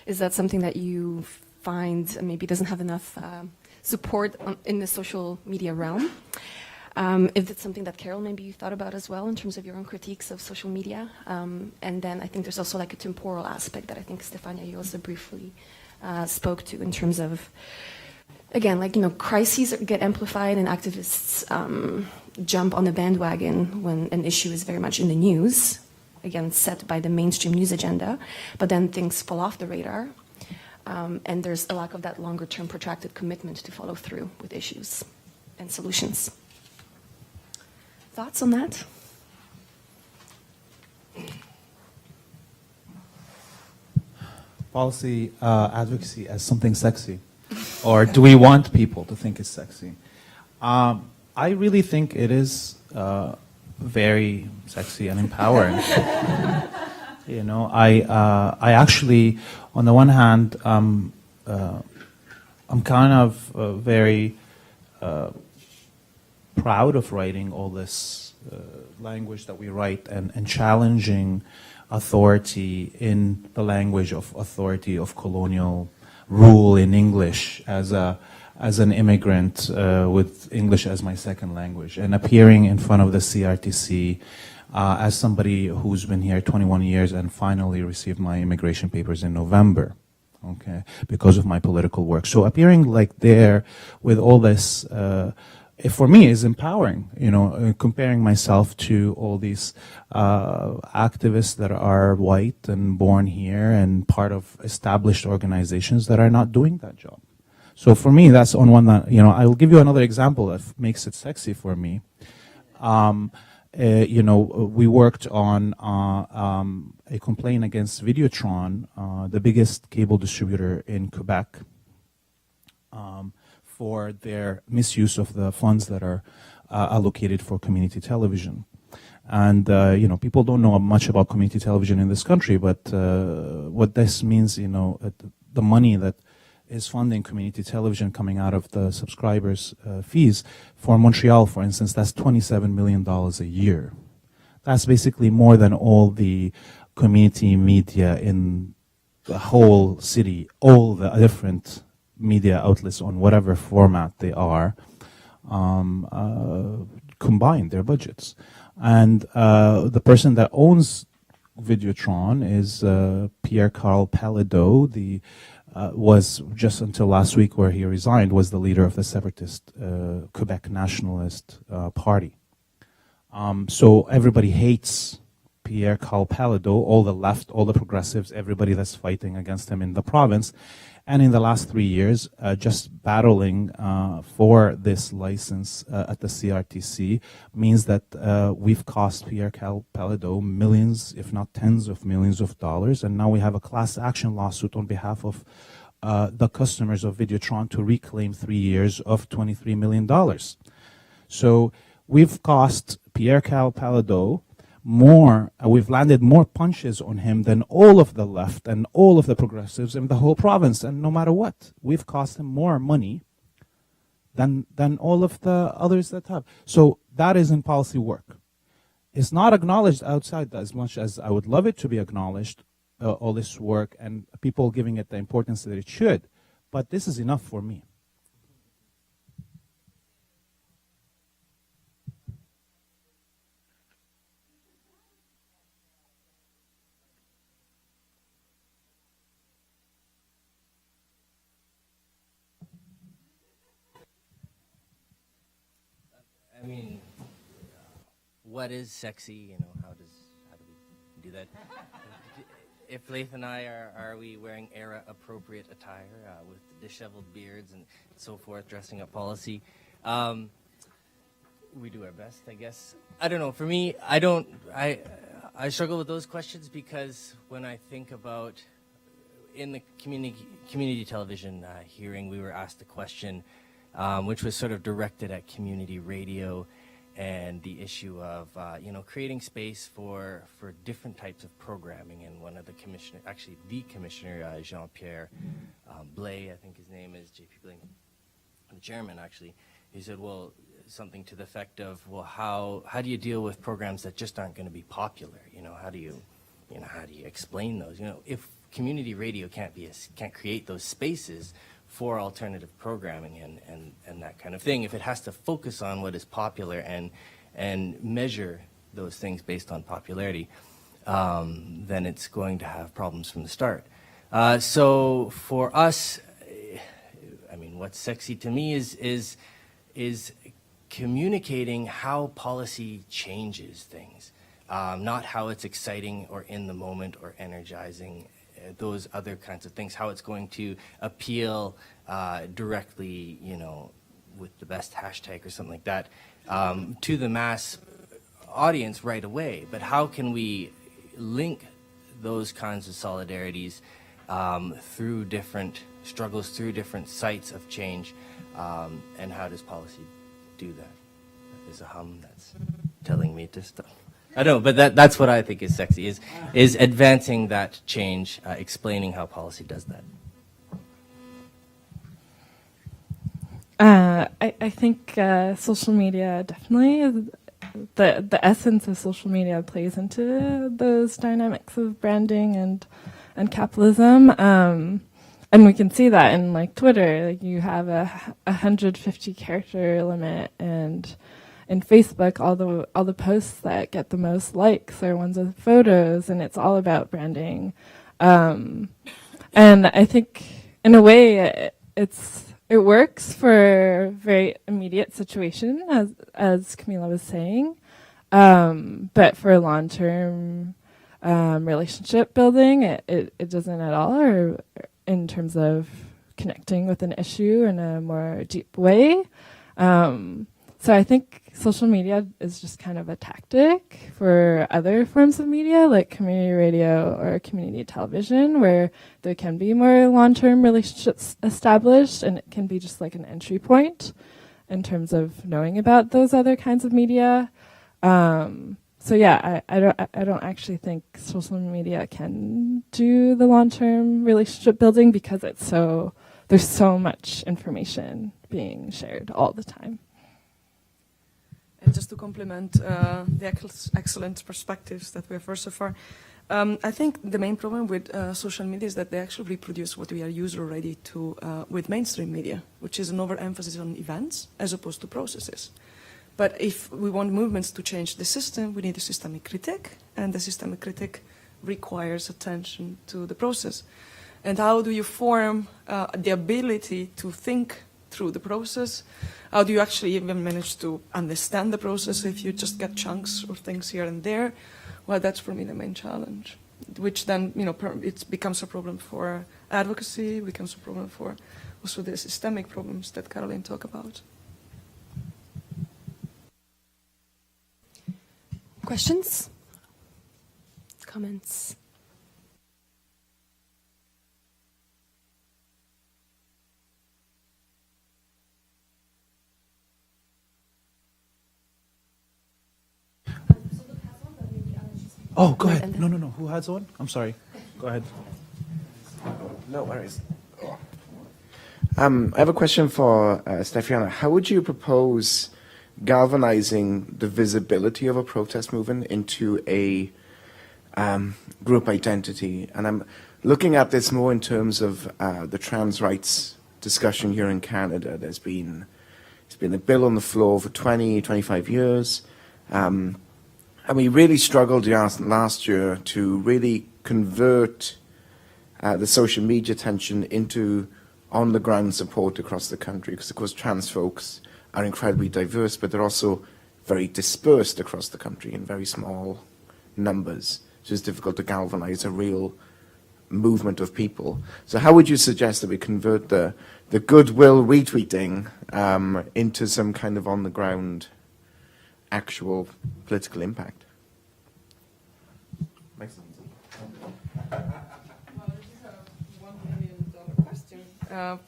Is that something that you find maybe doesn't have enough support in the social media realm? If it's something that Carol, maybe you thought about as well in terms of your own critiques of social media. And then I think there's also like a temporal aspect that I think, Stefania, you also briefly spoke to in terms of, again, like, you know, crises get amplified and activists jump on the bandwagon when an issue is very much in the news, again, set by the mainstream news agenda, but then things fall off the radar. And there's a lack of that longer-term protracted commitment to follow through with issues and solutions. Thoughts on that? Policy advocacy as something sexy, or do we want people to think it's sexy? I really think it is very sexy and empowering. You know, I actually, on the one hand, I'm kind of very proud of writing all this language that we write and challenging authority in the language of authority of colonial rule in English as an immigrant with English as my second language, and appearing in front of the CRTC as somebody who's been here 21 years and finally received my immigration papers in November, okay, because of my political work. So appearing like there with all this, for me, is empowering, you know, comparing myself to all these activists that are white and born here and part of established organizations that are not doing that job. So for me, that's on one that, you know, I'll give you another example that makes it sexy for me. You know, we worked on a complaint against Videotron, the biggest cable distributor in Quebec, for their misuse of the funds that are allocated for community television. And, you know, people don't know much about community television in this country, but what this means, you know, the money that is funding community television coming out of the subscribers' fees. For Montreal, for instance, that's $27 million a year. That's basically more than all the community media in the whole city, all the different media outlets on whatever format they are, combine their budgets. And the person that owns Videotron is Pierre-Carl Palaideau, was just until last week where he resigned, was the leader of the separatist Quebec Nationalist Party. So everybody hates Pierre-Carl Palaideau, all the left, all the progressives, everybody that's fighting against him in the province. And in the last 3 years, just battling for this license at the CRTC means that we've cost Pierre-Carl Palaideau millions, if not tens of millions of dollars. And now we have a class action lawsuit on behalf of the customers of Videotron to reclaim 3 years of $23 million. So we've cost Pierre-Carl Palaideau more, we've landed more punches on him than all of the left and all of the progressives in the whole province. And no matter what, we've cost him more money than all of the others that have. So that is in policy work. It's not acknowledged outside as much as I would love it to be acknowledged, all this work and people giving it the importance that it should. But this is enough for me. I mean, what is sexy? You know, how do we do that? If Laith and I are we wearing era-appropriate attire with disheveled beards and so forth, dressing up policy? We do our best, I guess. I don't know. For me, I struggle with those questions because when I think about in the community television hearing, we were asked a question which was sort of directed at community radio and the issue of creating space for different types of programming. And one of the commissioner, actually the commissioner, Jean-Pierre Blais, I think his name is, J.P. Blais, the chairman actually, he said, well, something to the effect of, well, how do you deal with programs that just aren't going to be popular? How do you explain those? If community radio can't create those spaces for alternative programming and that kind of thing, if it has to focus on what is popular and measure those things based on popularity, then it's going to have problems from the start. So for us, I mean, what's sexy to me is communicating how policy changes things, not how it's exciting or in the moment or energizing, those other kinds of things, how it's going to appeal directly, you know, with the best hashtag or something like that, to the mass audience right away. But how can we link those kinds of solidarities through different struggles, through different sites of change, and how does policy do that? There's a hum that's telling me to stop. I don't know, but that's what I think is sexy, is advancing that change, explaining how policy does that. I think social media definitely, the essence of social media plays into those dynamics of branding and capitalism. And we can see that in like Twitter, like you have a 150 character limit, and in Facebook, all the posts that get the most likes are ones with photos, and it's all about branding. And I think in a way it works for a very immediate situation, as Camila was saying, but for long-term relationship building, it doesn't at all, or in terms of connecting with an issue in a more deep way. So I think social media is just kind of a tactic for other forms of media, like community radio or community television, where there can be more long-term relationships established, and it can be just like an entry point in terms of knowing about those other kinds of media. So yeah, I don't actually think social media can do the long-term relationship building, because there's so much information being shared all the time. And just to complement the excellent perspectives that we have heard so far, I think the main problem with social media is that they actually reproduce what we are used already to with mainstream media, which is an overemphasis on events as opposed to processes. But if we want movements to change the system, we need a systemic critique, and the systemic critique requires attention to the process. And how do you form the ability to think through the process? How do you actually even manage to understand the process if you just get chunks or things here and there? Well, that's for me the main challenge, which then, you know, it becomes a problem for advocacy, becomes a problem for also the systemic problems that Carolyn talked about. Questions? Comments? Oh, go ahead. No. Who has one? I'm sorry. Go ahead. No worries. I have a question for Stefania. How would you propose galvanizing the visibility of a protest movement into a group identity? And I'm looking at this more in terms of the trans rights discussion here in Canada. There's been a bill on the floor for 20, 25 years. And we really struggled last year to really convert the social media attention into on-the-ground support across the country, because, of course, trans folks are incredibly diverse, but they're also very dispersed across the country in very small numbers. So it's difficult to galvanize a real movement of people. So how would you suggest that we convert the goodwill retweeting into some kind of on-the-ground actual political impact? Well, this is a $1 million question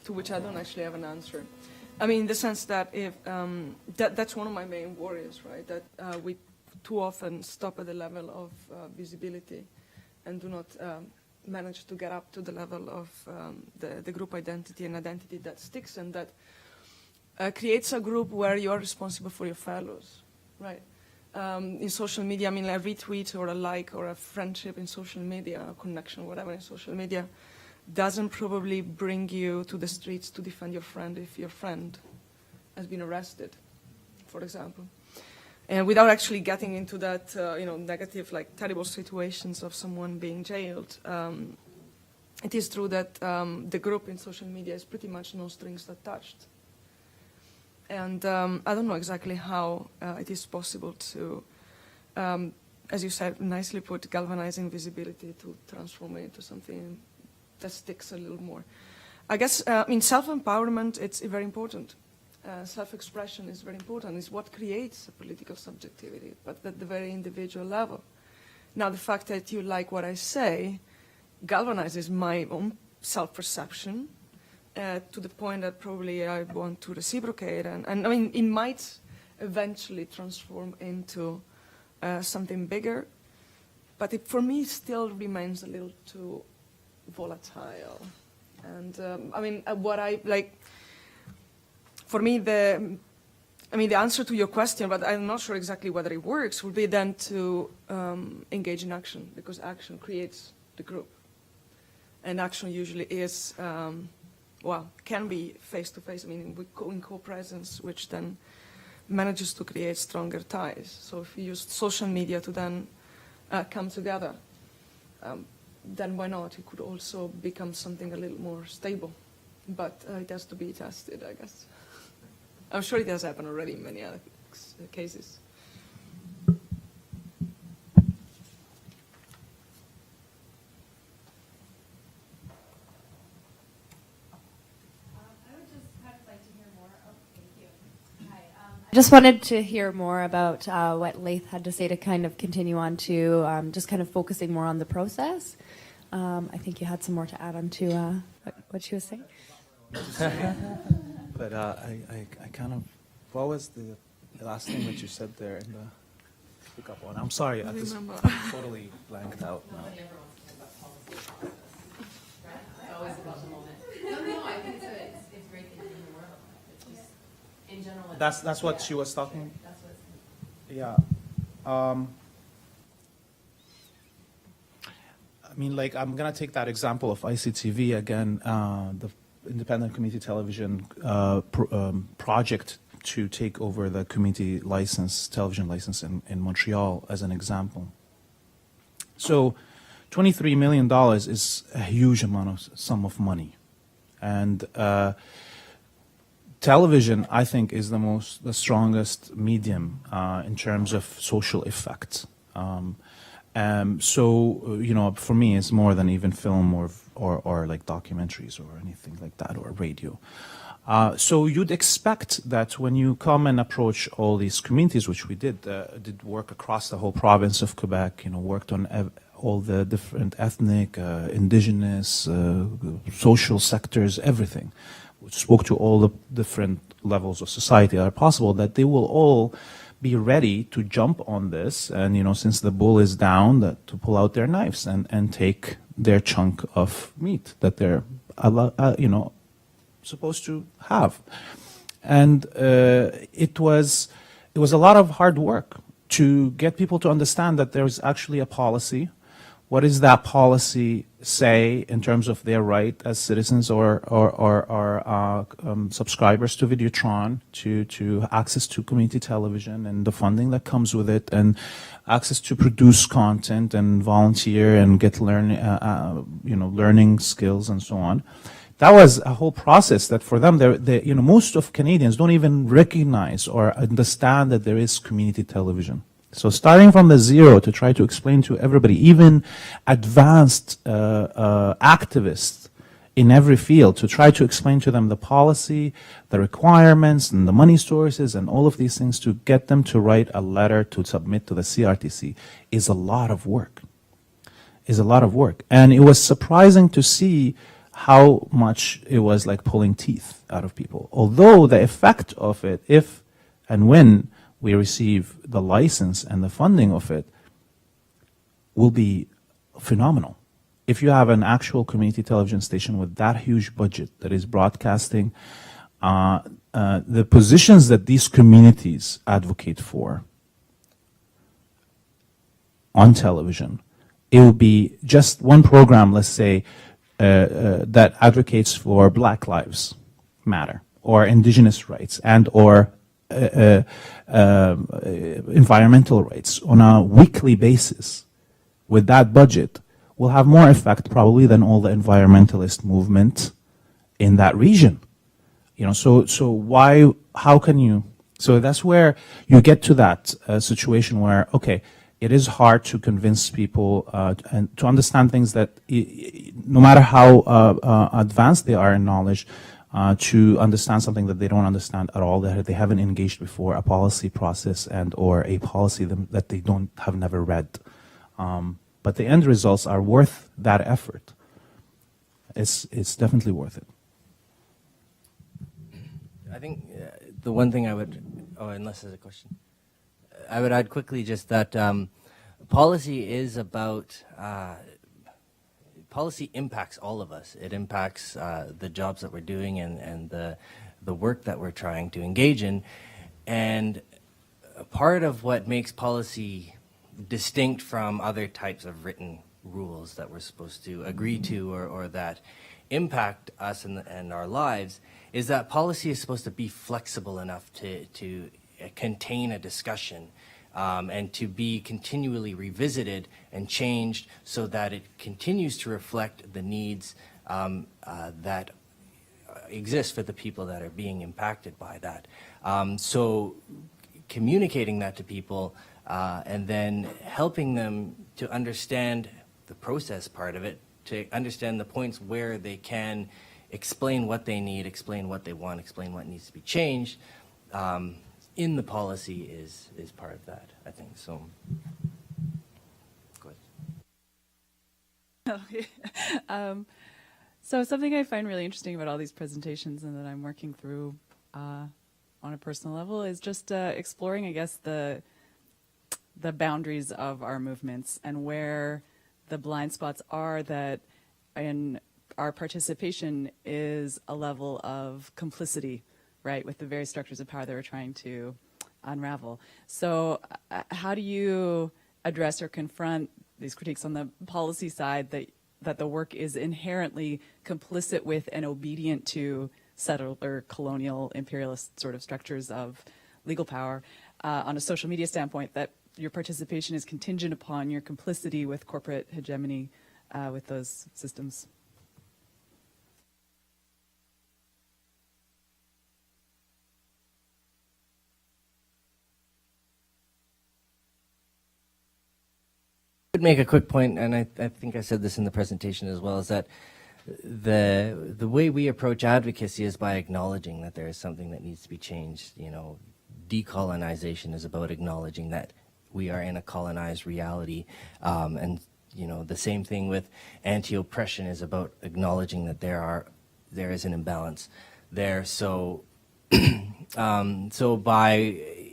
to which I don't actually have an answer. I mean, in the sense that if that's one of my main worries, right? That we too often stop at the level of visibility and do not manage to get up to the level of the group identity, and identity that sticks, and that creates a group where you are responsible for your fellows, right? In social media, I mean, a retweet or a like or a friendship in social media, a connection, whatever in social media, doesn't probably bring you to the streets to defend your friend if your friend has been arrested, for example. And without actually getting into that, negative, like terrible situations of someone being jailed, it is true that the group in social media is pretty much no strings attached. And I don't know exactly how it is possible to, as you said, nicely put, galvanizing visibility to transform it into something that sticks a little more. I guess in self-empowerment, it's very important. Self-expression is very important. It's what creates a political subjectivity, but at the very individual level. Now, the fact that you like what I say galvanizes my own self-perception to the point that probably I want to reciprocate. And I mean, it might eventually transform into something bigger, but it, for me, still remains a little too volatile. And I mean, what I like, for me, the answer to your question, but I'm not sure exactly whether it works, would be then to engage in action, because action creates the group. And action usually is, can be face-to-face, I mean, in co-presence, which then manages to create stronger ties. So if you use social media to then come together, then why not? It could also become something a little more stable. But it has to be tested, I guess. I'm sure it has happened already in many other cases. I just wanted to hear more about what Laith had to say to kind of continue on to just kind of focusing more on the process. I think you had some more to add on to what she was saying. But I kind of, what was the last thing that you said there in the pickup one? I'm sorry, I just totally blanked out now. That's what she was talking. Yeah. I mean, like, I'm gonna take that example of ICTV again, the independent community television project to take over the community license, television license in Montreal as an example. So $23 million is a huge sum of money. And television, I think, is the strongest medium in terms of social effect. So, you know, for me, it's more than even film or like documentaries or anything like that, or radio. So you'd expect that when you come and approach all these communities, which we did work across the whole province of Quebec, you know, worked on all the different ethnic, indigenous, social sectors, everything. We spoke to all the different levels of society that are possible, that they will all be ready to jump on this, and, you know, since the bull is down, to pull out their knives and take their chunk of meat that they're, you know, supposed to have. And it was a lot of hard work to get people to understand that there's actually a policy. What does that policy say in terms of their right as citizens or subscribers to Videotron to access to community television and the funding that comes with it, and access to produce content and volunteer and get learning skills and so on? That was a whole process that for them, you know, most of Canadians don't even recognize or understand that there is community television. So starting from the zero to try to explain to everybody, even advanced activists in every field, to try to explain to them the policy, the requirements, and the money sources, and all of these things, to get them to write a letter to submit to the CRTC is a lot of work. And it was surprising to see how much it was like pulling teeth out of people. Although the effect of it, if and when we receive the license and the funding of it, will be phenomenal. If you have an actual community television station with that huge budget that is broadcasting the positions that these communities advocate for on television, it will be just one program, let's say, that advocates for Black Lives Matter or indigenous rights and or environmental rights on a weekly basis. With that budget, will have more effect probably than all the environmentalist movement in that region. So why, how can you, so that's where you get to that situation where, okay, it is hard to convince people and to understand things that, no matter how advanced they are in knowledge, to understand something that they don't understand at all, that they haven't engaged before, a policy process and or a policy that they have never read. But the end results are worth that effort. It's definitely worth it. I think the one thing I would, unless there's a question, I would add quickly just that policy is about, policy impacts all of us. It impacts the jobs that we're doing and the work that we're trying to engage in. And part of what makes policy distinct from other types of written rules that we're supposed to agree to or that impact us and our lives is that policy is supposed to be flexible enough to contain a discussion and to be continually revisited and changed so that it continues to reflect the needs that exist for the people that are being impacted by that. So communicating that to people and then helping them to understand the process part of it, to understand the points where they can explain what they need, explain what they want, explain what needs to be changed in the policy is part of that, I think. So, go ahead. So something I find really interesting about all these presentations and that I'm working through on a personal level is just exploring, I guess, the boundaries of our movements and where the blind spots are that in our participation is a level of complicity, right, with the very structures of power that we're trying to unravel. So how do you address or confront these critiques on the policy side that the work is inherently complicit with and obedient to settler, colonial, imperialist sort of structures of legal power on a social media standpoint, that your participation is contingent upon your complicity with corporate hegemony with those systems? I would make a quick point, and I think I said this in the presentation as well, is that the way we approach advocacy is by acknowledging that there is something that needs to be changed. You know, decolonization is about acknowledging that we are in a colonized reality, and you know, the same thing with anti-oppression is about acknowledging that there is an imbalance there. So, so by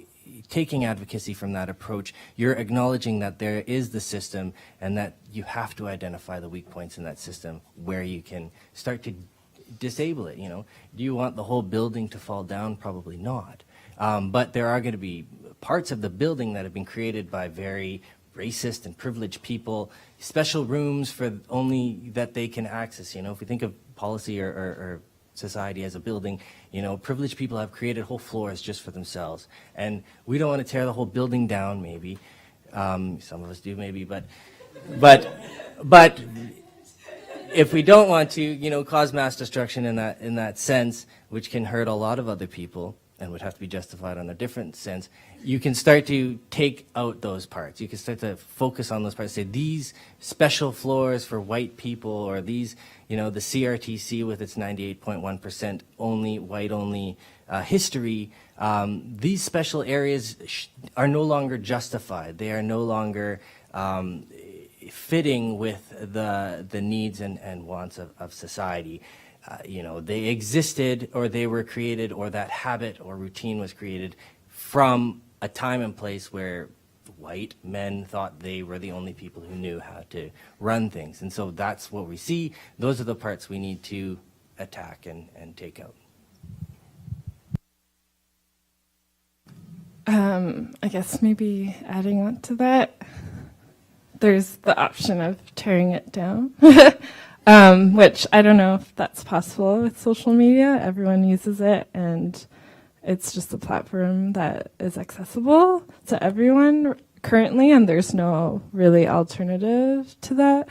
taking advocacy from that approach, you're acknowledging that there is the system and that you have to identify the weak points in that system where you can start to disable it. You know, do you want the whole building to fall down? Probably not. But there are going to be parts of the building that have been created by very racist and privileged people, special rooms for only that they can access. You know, if we think of policy or society as a building, you know, privileged people have created whole floors just for themselves. And we don't want to tear the whole building down, maybe. Some of us do, maybe, but if we don't want to, you know, cause mass destruction in that sense, which can hurt a lot of other people and would have to be justified on a different sense, you can start to take out those parts. You can start to focus on those parts. Say these special floors for white people, or these, you know, the CRTC with its 98.1% only white only history. These special areas are no longer justified. They are no longer fitting with the needs and wants of society. You know, they existed, or they were created, or that habit or routine was created from a time and place where white men thought they were the only people who knew how to run things. And so that's what we see. Those are the parts we need to attack and take out. I guess maybe adding on to that, there's the option of tearing it down. Which I don't know if that's possible with social media. Everyone uses it, and it's just a platform that is accessible to everyone currently, and there's no really alternative to that.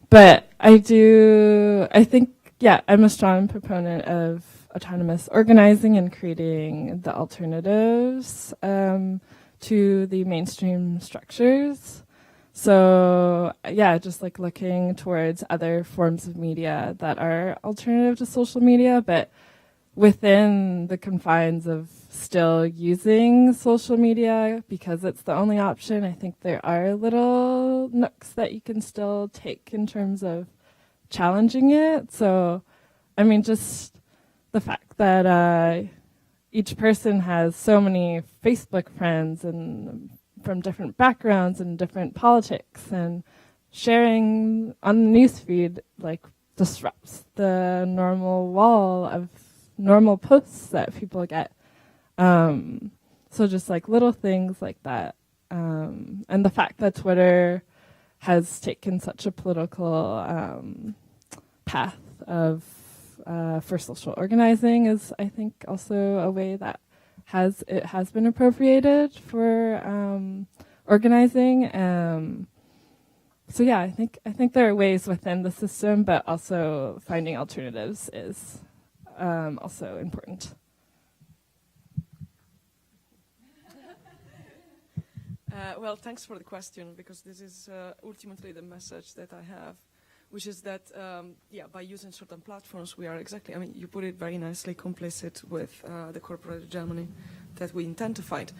But I think yeah, I'm a strong proponent of autonomous organizing and creating the alternatives to the mainstream structures. So yeah, just like looking towards other forms of media that are alternative to social media, but within the confines of still using social media because it's the only option. I think there are little nooks that you can still take in terms of challenging it. So, I mean, just the fact that each person has so many Facebook friends and from different backgrounds and different politics, and sharing on the newsfeed like disrupts the normal wall of normal posts that people get. So just like little things like that. And the fact that Twitter has taken such a political path of for social organizing is, I think, also a way that has been appropriated for organizing. So yeah, I think there are ways within the system, but also finding alternatives is also important. Well, thanks for the question, because this is ultimately the message that I have, which is that, by using certain platforms, we are exactly, I mean, you put it very nicely, complicit with the corporate hegemony that we intend to fight.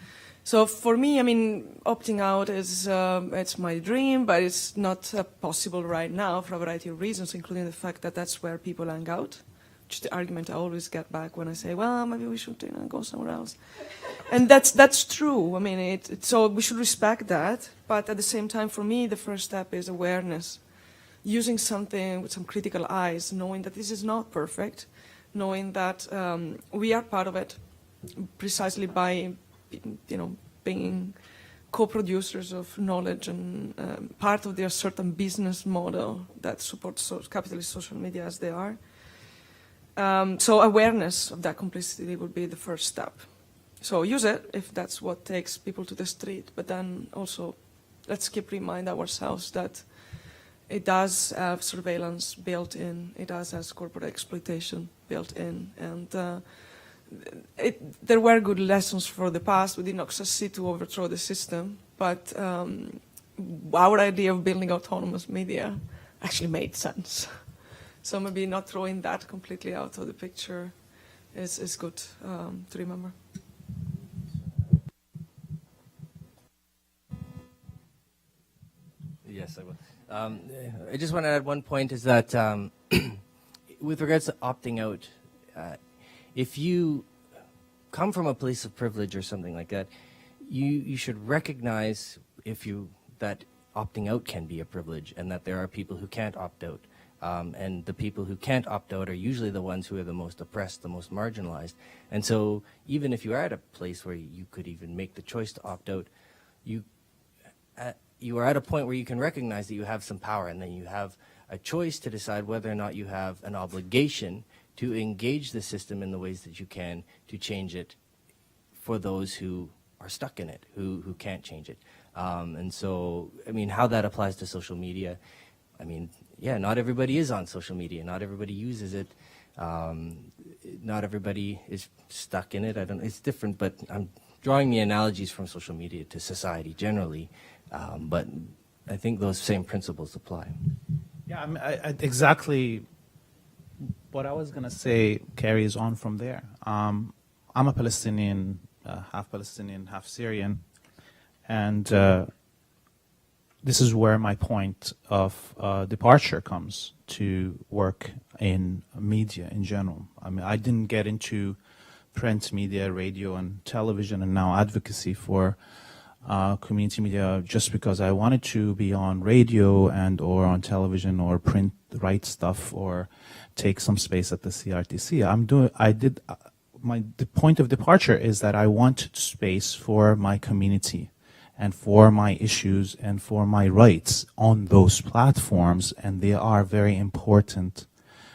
So for me, I mean, opting out is, it's my dream, but it's not possible right now for a variety of reasons, including the fact that that's where people hang out, which is the argument I always get back when I say, well, maybe we should go somewhere else. And that's true. I mean, so we should respect that. But at the same time, for me, the first step is awareness. Using something with some critical eyes, knowing that this is not perfect, knowing that we are part of it precisely by, being co-producers of knowledge and part of their certain business model that supports capitalist social media as they are. So awareness of that complicity would be the first step. So use it if that's what takes people to the street, but then also let's keep remind ourselves that it does have surveillance built in, it does have corporate exploitation built in, and there were good lessons for the past. We did not succeed to overthrow the system, but our idea of building autonomous media actually made sense. So maybe not throwing that completely out of the picture is good to remember. Yes, I will. I just want to add one point is that with regards to opting out, if you come from a place of privilege or something like that, you should recognize that opting out can be a privilege and that there are people who can't opt out. And the people who can't opt out are usually the ones who are the most oppressed, the most marginalized. And so even if you are at a place where you could even make the choice to opt out, you are at a point where you can recognize that you have some power, and then you have a choice to decide whether or not you have an obligation to engage the system in the ways that you can to change it for those who are stuck in it, who can't change it. And so, I mean, how that applies to social media, I mean, yeah, not everybody is on social media. Not everybody uses it. Not everybody is stuck in it. It's different, but I'm drawing the analogies from social media to society generally. But I think those same principles apply. Yeah, I mean, exactly what I was going to say carries on from there. I'm a Palestinian, half Syrian, and this is where my point of departure comes to work in media in general. I mean, I didn't get into print media, radio, and television, and now advocacy for community media just because I wanted to be on radio and or on television or print, write stuff or take some space at the CRTC. The point of departure is that I want space for my community and for my issues and for my rights on those platforms, and they are very important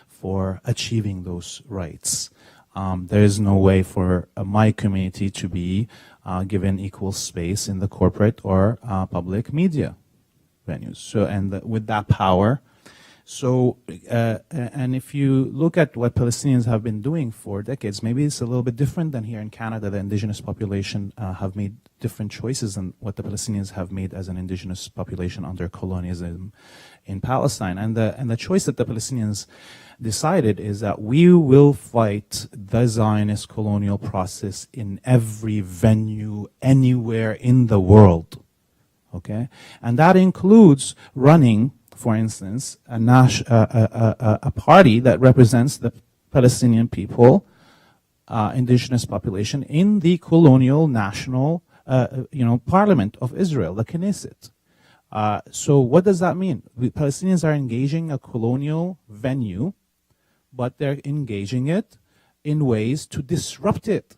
for achieving those rights. There is no way for my community to be given equal space in the corporate or public media venues. So, with that power, So, and if you look at what Palestinians have been doing for decades, maybe it's a little bit different than here in Canada. The indigenous population have made different choices than what the Palestinians have made as an indigenous population under colonialism in Palestine. And the choice that the Palestinians decided is that we will fight the Zionist colonial process in every venue, anywhere in the world. Okay? And that includes running, for instance, a party that represents the Palestinian people, indigenous population, in the colonial national, parliament of Israel, the Knesset. So what does that mean? The Palestinians are engaging a colonial venue, but they're engaging it in ways to disrupt it,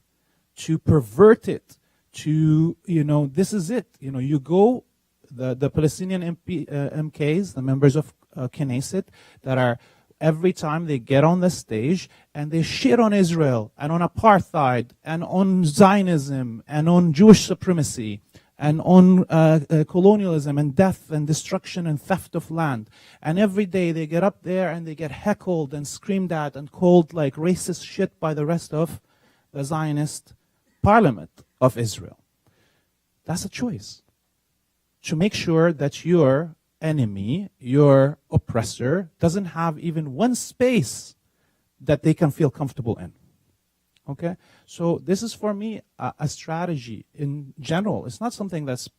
to pervert it, to, this is it. You go, the Palestinian MKs, the members of Knesset, that are, every time they get on the stage and they shit on Israel and on apartheid and on Zionism and on Jewish supremacy and on colonialism and death and destruction and theft of land. And every day they get up there and they get heckled and screamed at and called like racist shit by the rest of the Zionist parliament of Israel. That's a choice. To make sure that your enemy, your oppressor, doesn't have even one space that they can feel comfortable in. Okay? So this is, for me, a strategy in general. It's not something that's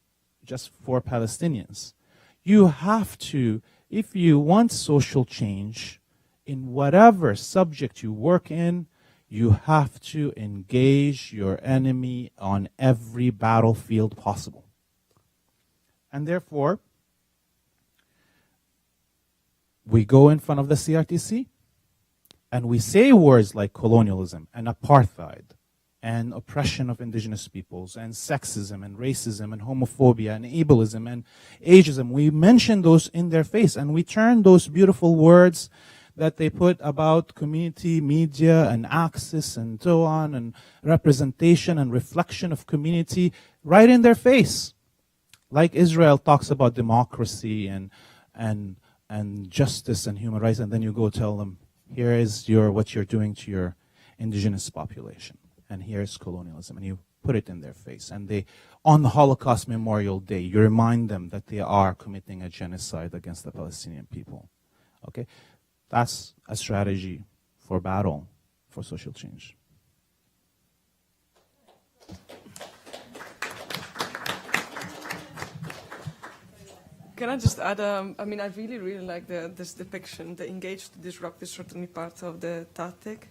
just for Palestinians. You have to, if you want social change in whatever subject you work in, you have to engage your enemy on every battlefield possible. And therefore, we go in front of the CRTC and we say words like colonialism and apartheid and oppression of indigenous peoples and sexism and racism and homophobia and ableism and ageism. We mention those in their face, and we turn those beautiful words that they put about community, media, and access and so on, and representation and reflection of community right in their face. Like Israel talks about democracy and justice and human rights, and then you go tell them, here is what you're doing to your indigenous population, and here's colonialism, and you put it in their face. And they, on the Holocaust Memorial Day, you remind them that they are committing a genocide against the Palestinian people. Okay? That's a strategy for battle, for social change. Can I just add, I really, really like this depiction, the engage to disrupt is certainly part of the tactic.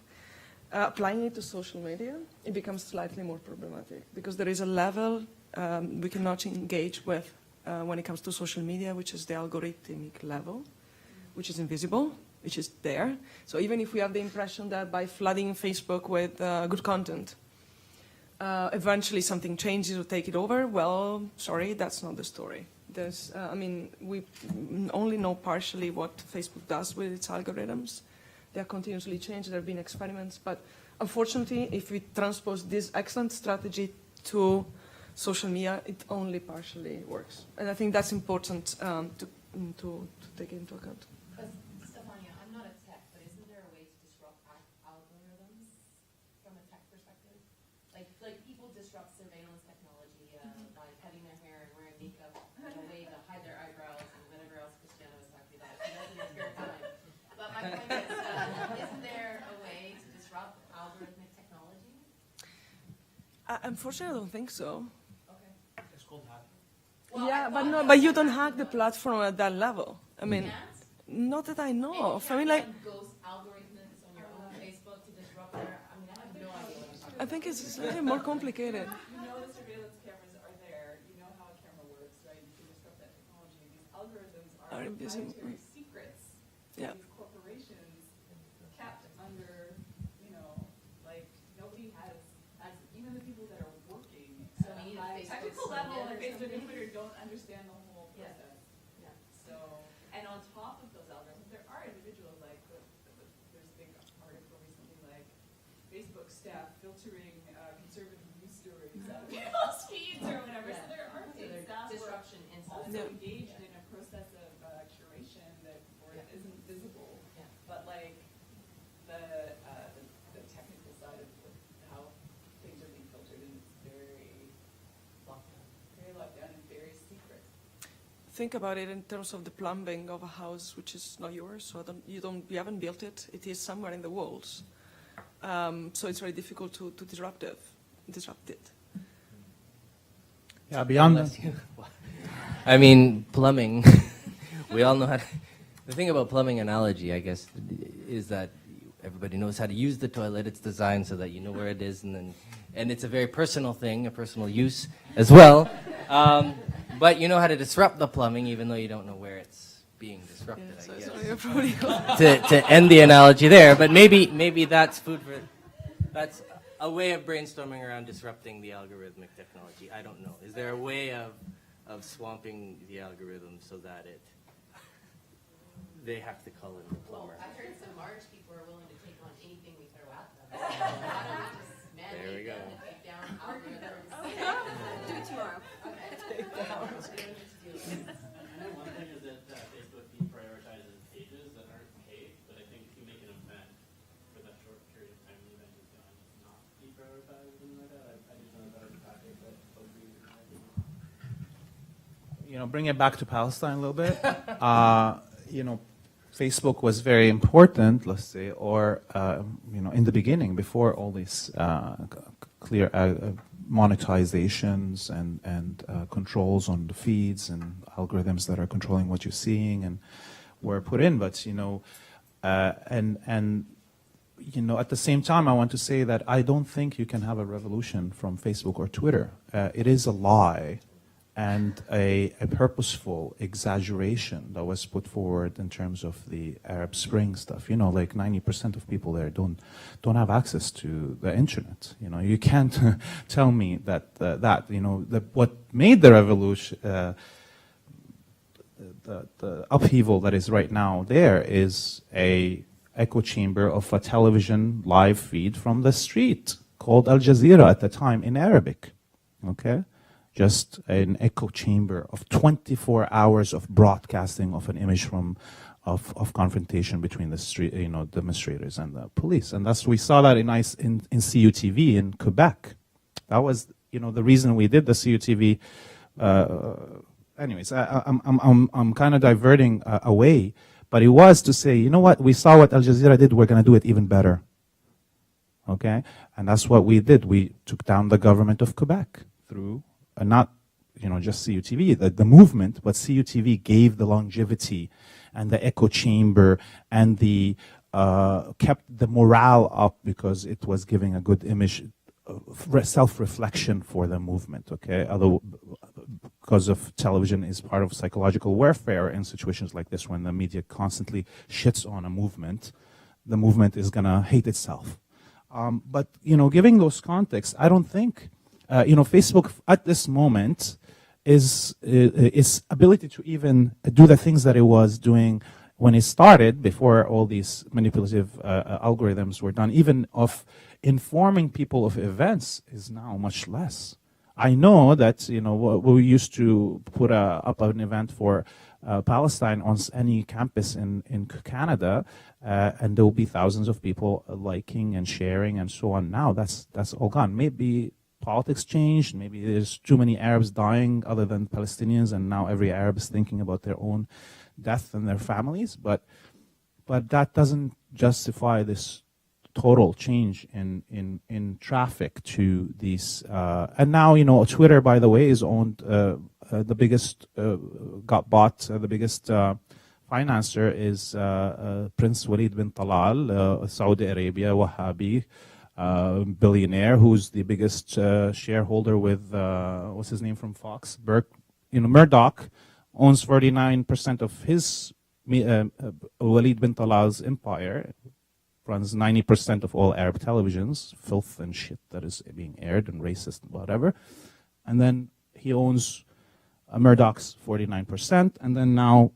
Applying it to social media, it becomes slightly more problematic because there is a level we cannot engage with when it comes to social media, which is the algorithmic level, which is invisible, which is there. So even if we have the impression that by flooding Facebook with good content, eventually something changes or take it over, well, sorry, that's not the story. We only know partially what Facebook does with its algorithms. They are continuously changed. There have been experiments. But unfortunately, if we transpose this excellent strategy to social media, it only partially works. And I think that's important to take into account. Stefania, I'm not a tech, but isn't there a way to disrupt algorithms from a tech perspective? Like people disrupt surveillance technology by cutting their hair and wearing makeup in a way to hide their eyebrows and whatever else Christiana was talking about. She does in her spare time. But my point is, isn't there a way to disrupt algorithmic technology? Unfortunately, I don't think so. Okay. It's called hacking. Well, yeah, but you don't hack the platform at that level. Not that I know of. Ghost algorithms on your own Facebook to disrupt their. I have no idea what I'm talking about. I think it's slightly more complicated. You know the surveillance cameras are there. You know how a camera works, right? You can disrupt that technology. These algorithms are invisible. proprietary secrets. Yeah. These corporations kept under, nobody has, even the people that are working So at we need a high a technical Facebook level, surveillance the Facebook something. inhibitor don't understand the whole Yeah. process. Yeah. So, and on top of those algorithms, there are individuals there's a big article recently, Facebook staff filtering conservative news stories out of people's feeds or whatever. Yeah. So there are So things there's that were disruption inside. also engaged in a process of curation that isn't think about it in terms of the plumbing of a house which is not yours, so you haven't built it. It is somewhere in the walls, so it's very difficult to disrupt it. Yeah, beyond that. I mean, plumbing. We all know how to. The thing about plumbing analogy, I guess, is that everybody knows how to use the toilet. It's designed so that you know where it is, and it's a very personal thing, a personal use as well. But you know how to disrupt the plumbing, even though you don't know where it's being disrupted. Yeah, so I it's guess. only a problem. to end the analogy there, but maybe that's that's a way of brainstorming around disrupting the algorithmic technology. I don't know. Is there a way of swamping the algorithm so that they have to call in the plumber? Well, I've heard some large people are willing to take on anything we throw at them. So why don't we just mandate them to take down algorithms? Do it tomorrow. Okay. I know one thing is that Facebook deprioritizes pages that aren't paid, but I think if you make an event for that short period of time, the event is going to not deprioritize or something like that. I just know that was a tactic that folks use. You know, bring it back to Palestine a little bit. You know, Facebook was very important, let's say, or you know, in the beginning, before all these clear monetizations and controls on the feeds and algorithms that are controlling what you're seeing and were put in. But you know, and you know, at the same time, I want to say that I don't think you can have a revolution from Facebook or Twitter. It is a lie and a purposeful exaggeration that was put forward in terms of the Arab Spring stuff. You know, like 90% of people there don't have access to the internet. You know, you can't tell me that you know, what made the revolution, the upheaval that is right now there is a echo chamber of a television live feed from the street called Al Jazeera at the time in Arabic. Okay. Just an echo chamber of 24 hours of broadcasting of an image of confrontation between the street, you know, demonstrators and the police, and we saw that in CUTV in Quebec. That was, you know, the reason we did the CUTV. Anyways, I'm kind of diverting away, but it was to say, you know what, we saw what Al Jazeera did. We're going to do it even better. Okay, and that's what we did. We took down the government of Quebec through. Not, you know, just CUTV, the movement, but CUTV gave the longevity and the echo chamber and the kept the morale up because it was giving a good image, self-reflection for the movement. Okay, although because of television is part of psychological warfare in situations like this, when the media constantly shits on a movement, the movement is gonna hate itself. But you know, giving those contexts, I don't think. You know, Facebook at this moment is its ability to even do the things that it was doing when it started, before all these manipulative algorithms were done, even of informing people of events, is now much less. I know that, you know, we used to put up an event for Palestine on any campus in Canada, and there will be thousands of people liking and sharing and so on. Now that's all gone. Maybe politics changed, maybe there's too many Arabs dying other than Palestinians, and now every Arab is thinking about their own death and their families, but that doesn't justify this total change in traffic to these, and now, you know, Twitter, by the way, is owned, the biggest, got bought, the biggest financer is Prince Walid bin Talal, Saudi Arabia, Wahhabi, billionaire, who's the biggest shareholder with what's his name from Fox, Murdoch owns 49% of his Walid bin Talal's empire, runs 90% of all Arab televisions, filth and shit that is being aired and racist and whatever, and then he owns Murdoch's 49%, and then now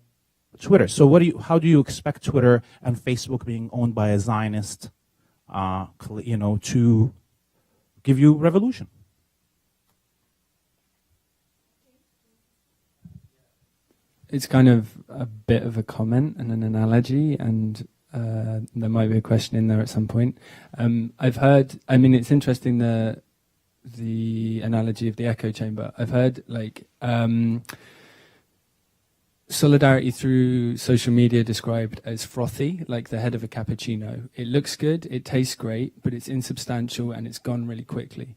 Twitter. So how do you expect Twitter and Facebook being owned by a Zionist, you know, to give you revolution? It's kind of a bit of a comment and an analogy, and there might be a question in there at some point. I've heard, I mean, it's interesting, the analogy of the echo chamber. I've heard, like, solidarity through social media described as frothy, like the head of a cappuccino. It looks good, it tastes great, but it's insubstantial and it's gone really quickly.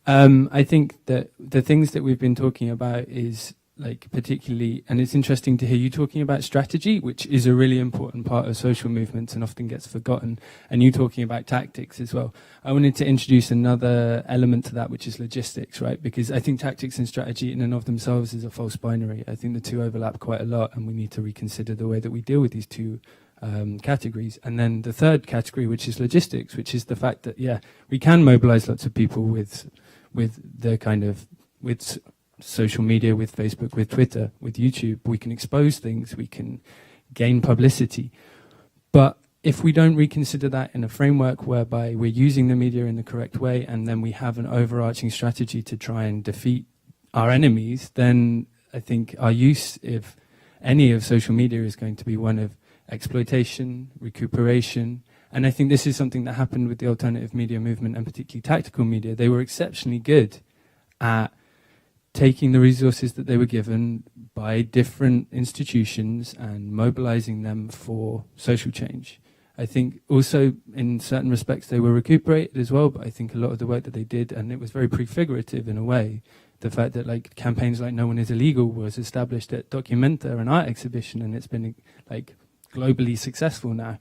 I think that the things that we've been talking about is like particularly, and it's interesting to hear you talking about strategy, which is a really important part of social movements and often gets forgotten, and you talking about tactics as well. I wanted to introduce another element to that, which is logistics, right? Because I think tactics and strategy in and of themselves is a false binary. I think the two overlap quite a lot, and we need to reconsider the way that we deal with these two categories. And then the third category, which is logistics, which is the fact that, yeah, we can mobilize lots of people with the kind of, with social media, with Facebook, with Twitter, with YouTube. We can expose things, we can gain publicity. But if we don't reconsider that in a framework whereby we're using the media in the correct way, and then we have an overarching strategy to try and defeat our enemies, then I think our use, if any, of social media is going to be one of exploitation, recuperation. And I think this is something that happened with the alternative media movement, and particularly tactical media. They were exceptionally good at taking the resources that they were given by different institutions and mobilizing them for social change. I think also in certain respects they were recuperated as well, but I think a lot of the work that they did, and it was very prefigurative in a way, the fact that like campaigns like No One Is Illegal was established at Documenta, an art exhibition, and it's been like globally successful now.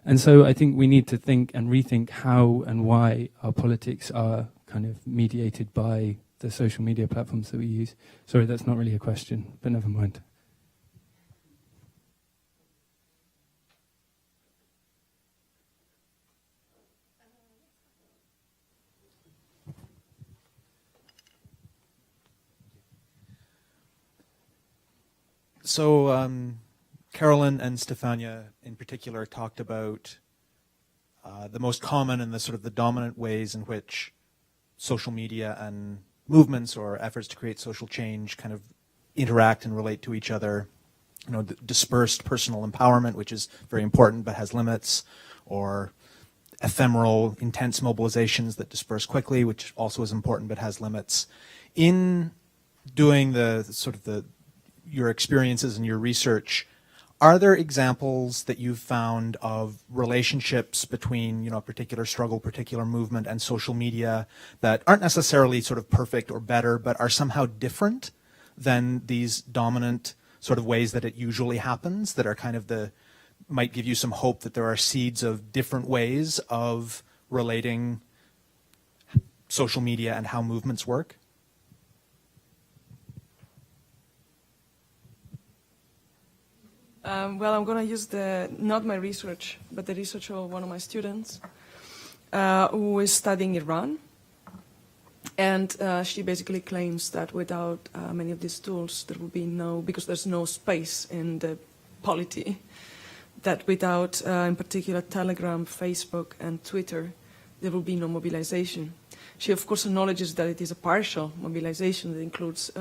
And so I think we need to think and rethink how and why our politics are kind of mediated by the social media platforms that we use. Sorry, that's not really a question, but never mind. So Carolyn and Stefania in particular talked about the most common and the sort of the dominant ways in which social media and movements or efforts to create social change kind of interact and relate to each other. You know, dispersed personal empowerment, which is very important but has limits, or ephemeral, intense mobilizations that disperse quickly, which also is important but has limits. In doing the sort of your experiences and your research, are there examples that you've found of relationships between, you know, a particular struggle, particular movement, and social media that aren't necessarily sort of perfect or better, but are somehow different than these dominant sort of ways that it usually happens, that are kind of might give you some hope that there are seeds of different ways of relating social media and how movements work? Well, I'm going to use not my research, but the research of one of my students who is studying Iran. And she basically claims that without many of these tools, there will be because there's no space in the polity, that without, in particular, Telegram, Facebook, and Twitter, there will be no mobilization. She, of course, acknowledges that it is a partial mobilization that includes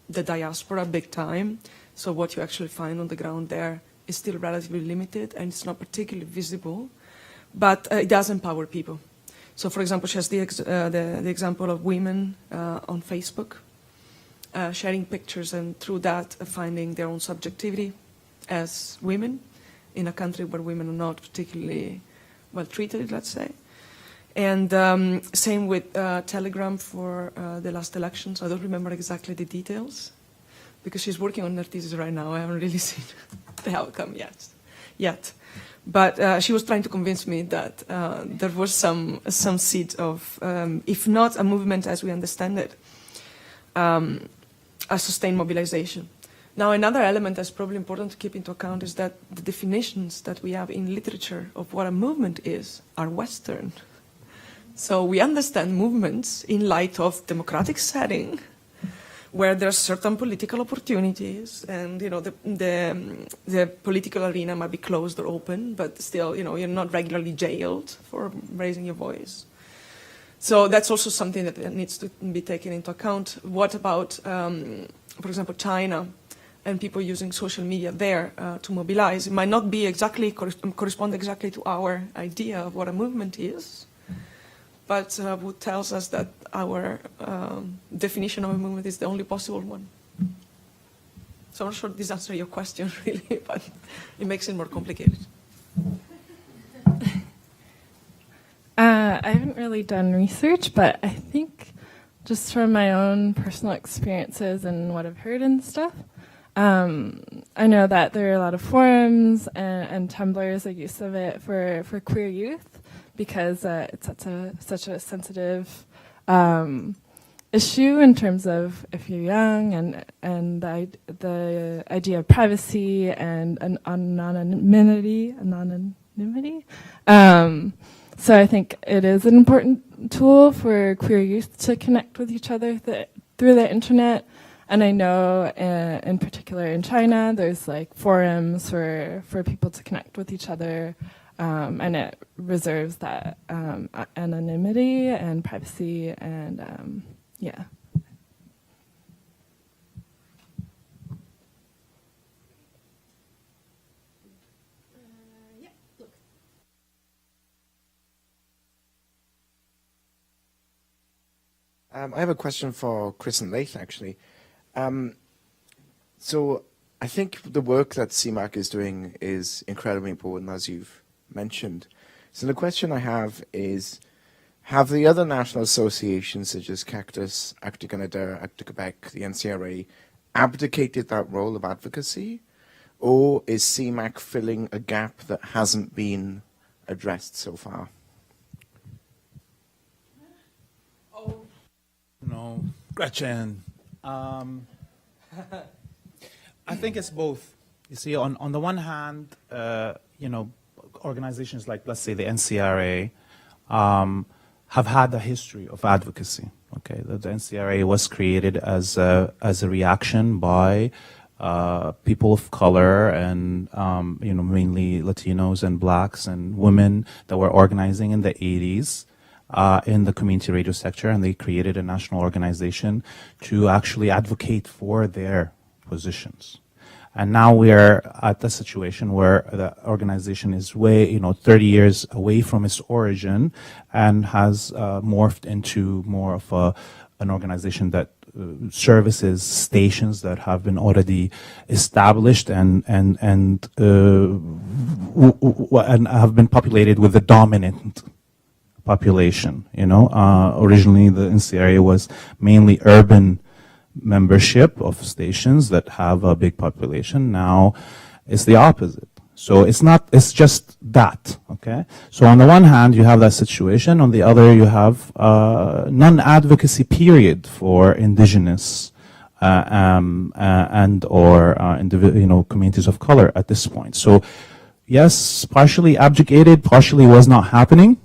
the diaspora big time. So what you actually find on the ground there is still relatively limited, and it's not particularly visible, but it does empower people. So, for example, she has the example of women on Facebook sharing pictures, and through that finding their own subjectivity as women in a country where women are not particularly well treated, let's say. And same with Telegram for the last elections. I don't remember exactly the details, because she's working on her thesis right now. I haven't really seen the outcome yet. But she was trying to convince me that there was some seed of, if not a movement as we understand it, a sustained mobilization. Now, another element that's probably important to keep into account is that the definitions that we have in literature of what a movement is are Western. So we understand movements in light of democratic setting, where there are certain political opportunities, and the political arena might be closed or open, but still, you're not regularly jailed for raising your voice. So that's also something that needs to be taken into account. What about, for example, China and people using social media there to mobilize? It might not be exactly correspond exactly to our idea of what a movement is, but what tells us that our definition of a movement is the only possible one. So I'm not sure this answers your question really, but it makes it more complicated. I haven't really done research, but I think just from my own personal experiences and what I've heard and stuff, I know that there are a lot of forums and Tumblrs are use of it for queer youth because it's such a sensitive issue in terms of if you're young and the idea of privacy and anonymity. So I think it is an important tool for queer youth to connect with each other through the internet. And I know in particular in China, there's like forums for people to connect with each other. And it reserves that anonymity and privacy and yeah. I have a question for Chris and Laith, actually. So I think the work that Cmac is doing is incredibly important, as you've mentioned. So the question I have is, have the other national associations, such as Cactus, Acte Canada, Acte Quebec, the NCRA, abdicated that role of advocacy? Or is Cmac filling a gap that hasn't been addressed so far? No, Gretchen. I think it's both. You see, on the one hand, organizations like, let's say, the NCRA have had a history of advocacy. Okay, the NCRA was created as a reaction by people of color and mainly Latinos and blacks and women that were organizing in the 80s. In the community radio sector, and they created a national organization to actually advocate for their positions. And now we are at the situation where the organization is 30 years away from its origin and has morphed into more of an organization that services stations that have been already established and have been populated with the dominant population. Originally the NCRA was mainly urban membership of stations that have a big population. Now it's the opposite. So it's just that, okay? So on the one hand, you have that situation. On the other, you have non-advocacy period for indigenous and or communities of color at this point. So yes, partially abdicated, partially was not happening,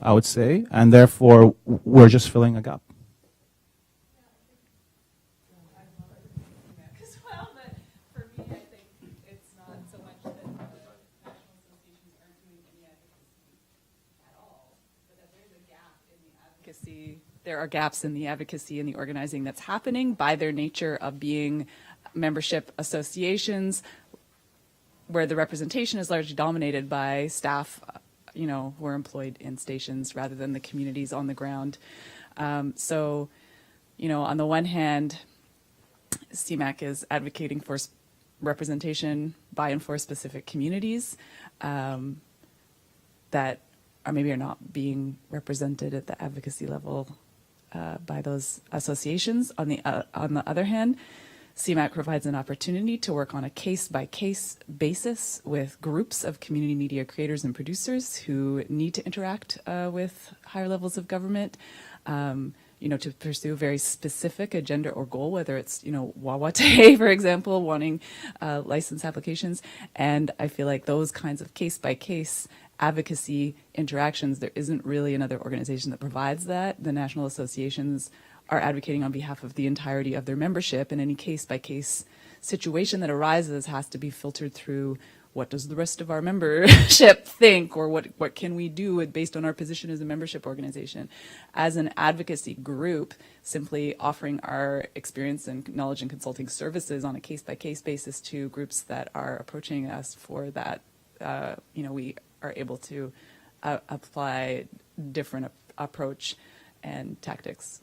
I would say, and therefore we're just filling a gap. As well, but for me, I think it's not so much that the national associations aren't doing any advocacy at all, but that there's a gap in the advocacy. There are gaps in the advocacy and the organizing that's happening by their nature of being membership associations, where the representation is largely dominated by staff who are employed in stations rather than the communities on the ground. So, on the one hand, Cmac is advocating for representation by and for specific communities that are not being represented at the advocacy level by those associations. On the other hand, Cmac provides an opportunity to work on a case-by-case basis with groups of community media creators and producers who need to interact with higher levels of government, to pursue a very specific agenda or goal, whether it's, Wawate, for example, wanting license applications. And I feel like those kinds of case-by-case advocacy interactions, there isn't really another organization that provides that. The national associations are advocating on behalf of the entirety of their membership, and any case-by-case situation that arises has to be filtered through what does the rest of our membership think, or what can we do based on our position as a membership organization. As an advocacy group, simply offering our experience and knowledge and consulting services on a case-by-case basis to groups that are approaching us for that, we are able to apply different approach and tactics.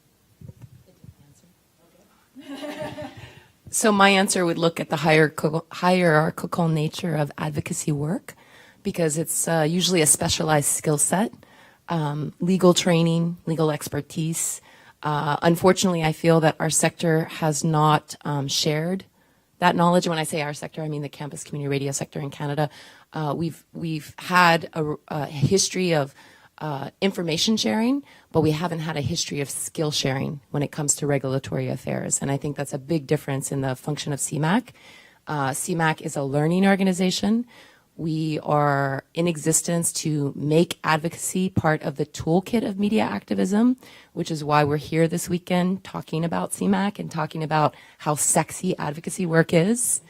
So my answer would look at the hierarchical nature of advocacy work, because it's usually a specialized skill set, legal training, legal expertise. Unfortunately, I feel that our sector has not shared that knowledge. When I say our sector, I mean the campus community radio sector in Canada. We've had a history of information sharing, but we haven't had a history of skill sharing when it comes to regulatory affairs. And I think that's a big difference in the function of Cmac. Cmac is a learning organization. We are in existence to make advocacy part of the toolkit of media activism, which is why we're here this weekend talking about Cmac and talking about how sexy advocacy work is.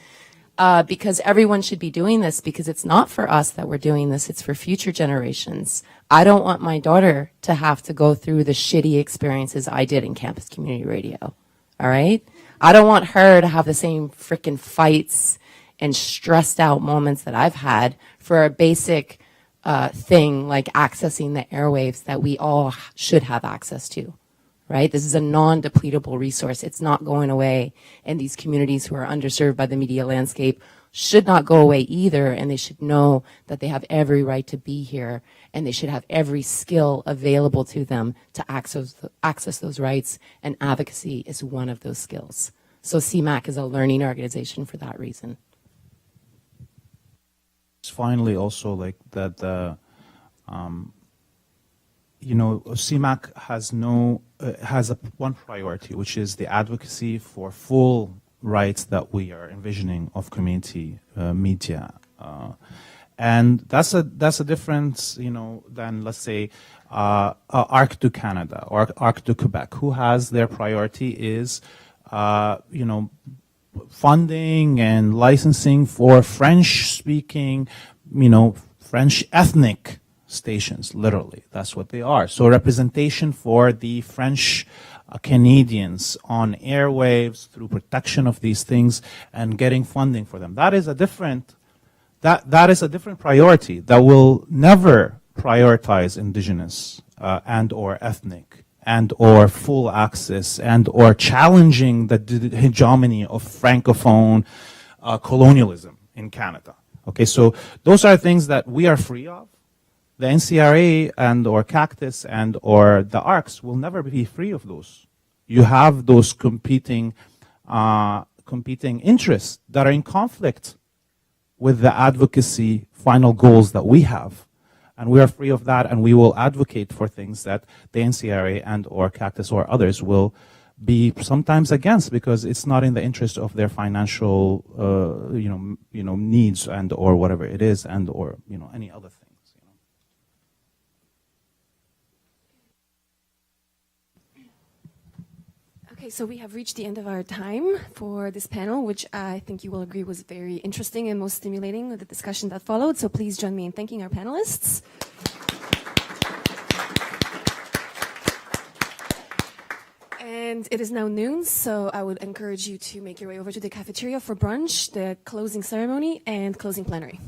Because everyone should be doing this, because it's not for us that we're doing this, it's for future generations. I don't want my daughter to have to go through the shitty experiences I did in campus community radio, all right? I don't want her to have the same frickin' fights and stressed out moments that I've had for a basic thing like accessing the airwaves that we all should have access to. Right? This is a non-depletable resource. It's not going away. And these communities who are underserved by the media landscape should not go away either. And they should know that they have every right to be here. And they should have every skill available to them to access those rights. And advocacy is one of those skills. So Cmac is a learning organization for that reason. Finally, also like that Cmac has one priority, which is the advocacy for full rights that we are envisioning of community media, and that's a difference, than, let's say, ARC to Canada or ARC to Quebec, who has their priority is, funding and licensing for French-speaking, French ethnic stations. Literally, that's what they are. So representation for the French Canadians on airwaves through protection of these things and getting funding for them. That is a different priority that will never prioritize indigenous and or ethnic and or full access and or challenging the hegemony of francophone colonialism in Canada. Okay, so those are things that we are free of. The NCRA and or Cactus and or the ARCs will never be free of those. You have those competing interests that are in conflict with the advocacy final goals that we have. And we are free of that, and we will advocate for things that the NCRA and or Cactus or others will be sometimes against, because it's not in the interest of their financial needs and or whatever it is, and or any other thing. Okay, so we have reached the end of our time for this panel, which I think you will agree was very interesting and most stimulating with the discussion that followed. So please join me in thanking our panelists. And it is now noon, so I would encourage you to make your way over to the cafeteria for brunch, the closing ceremony, and closing plenary.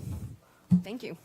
Thank you.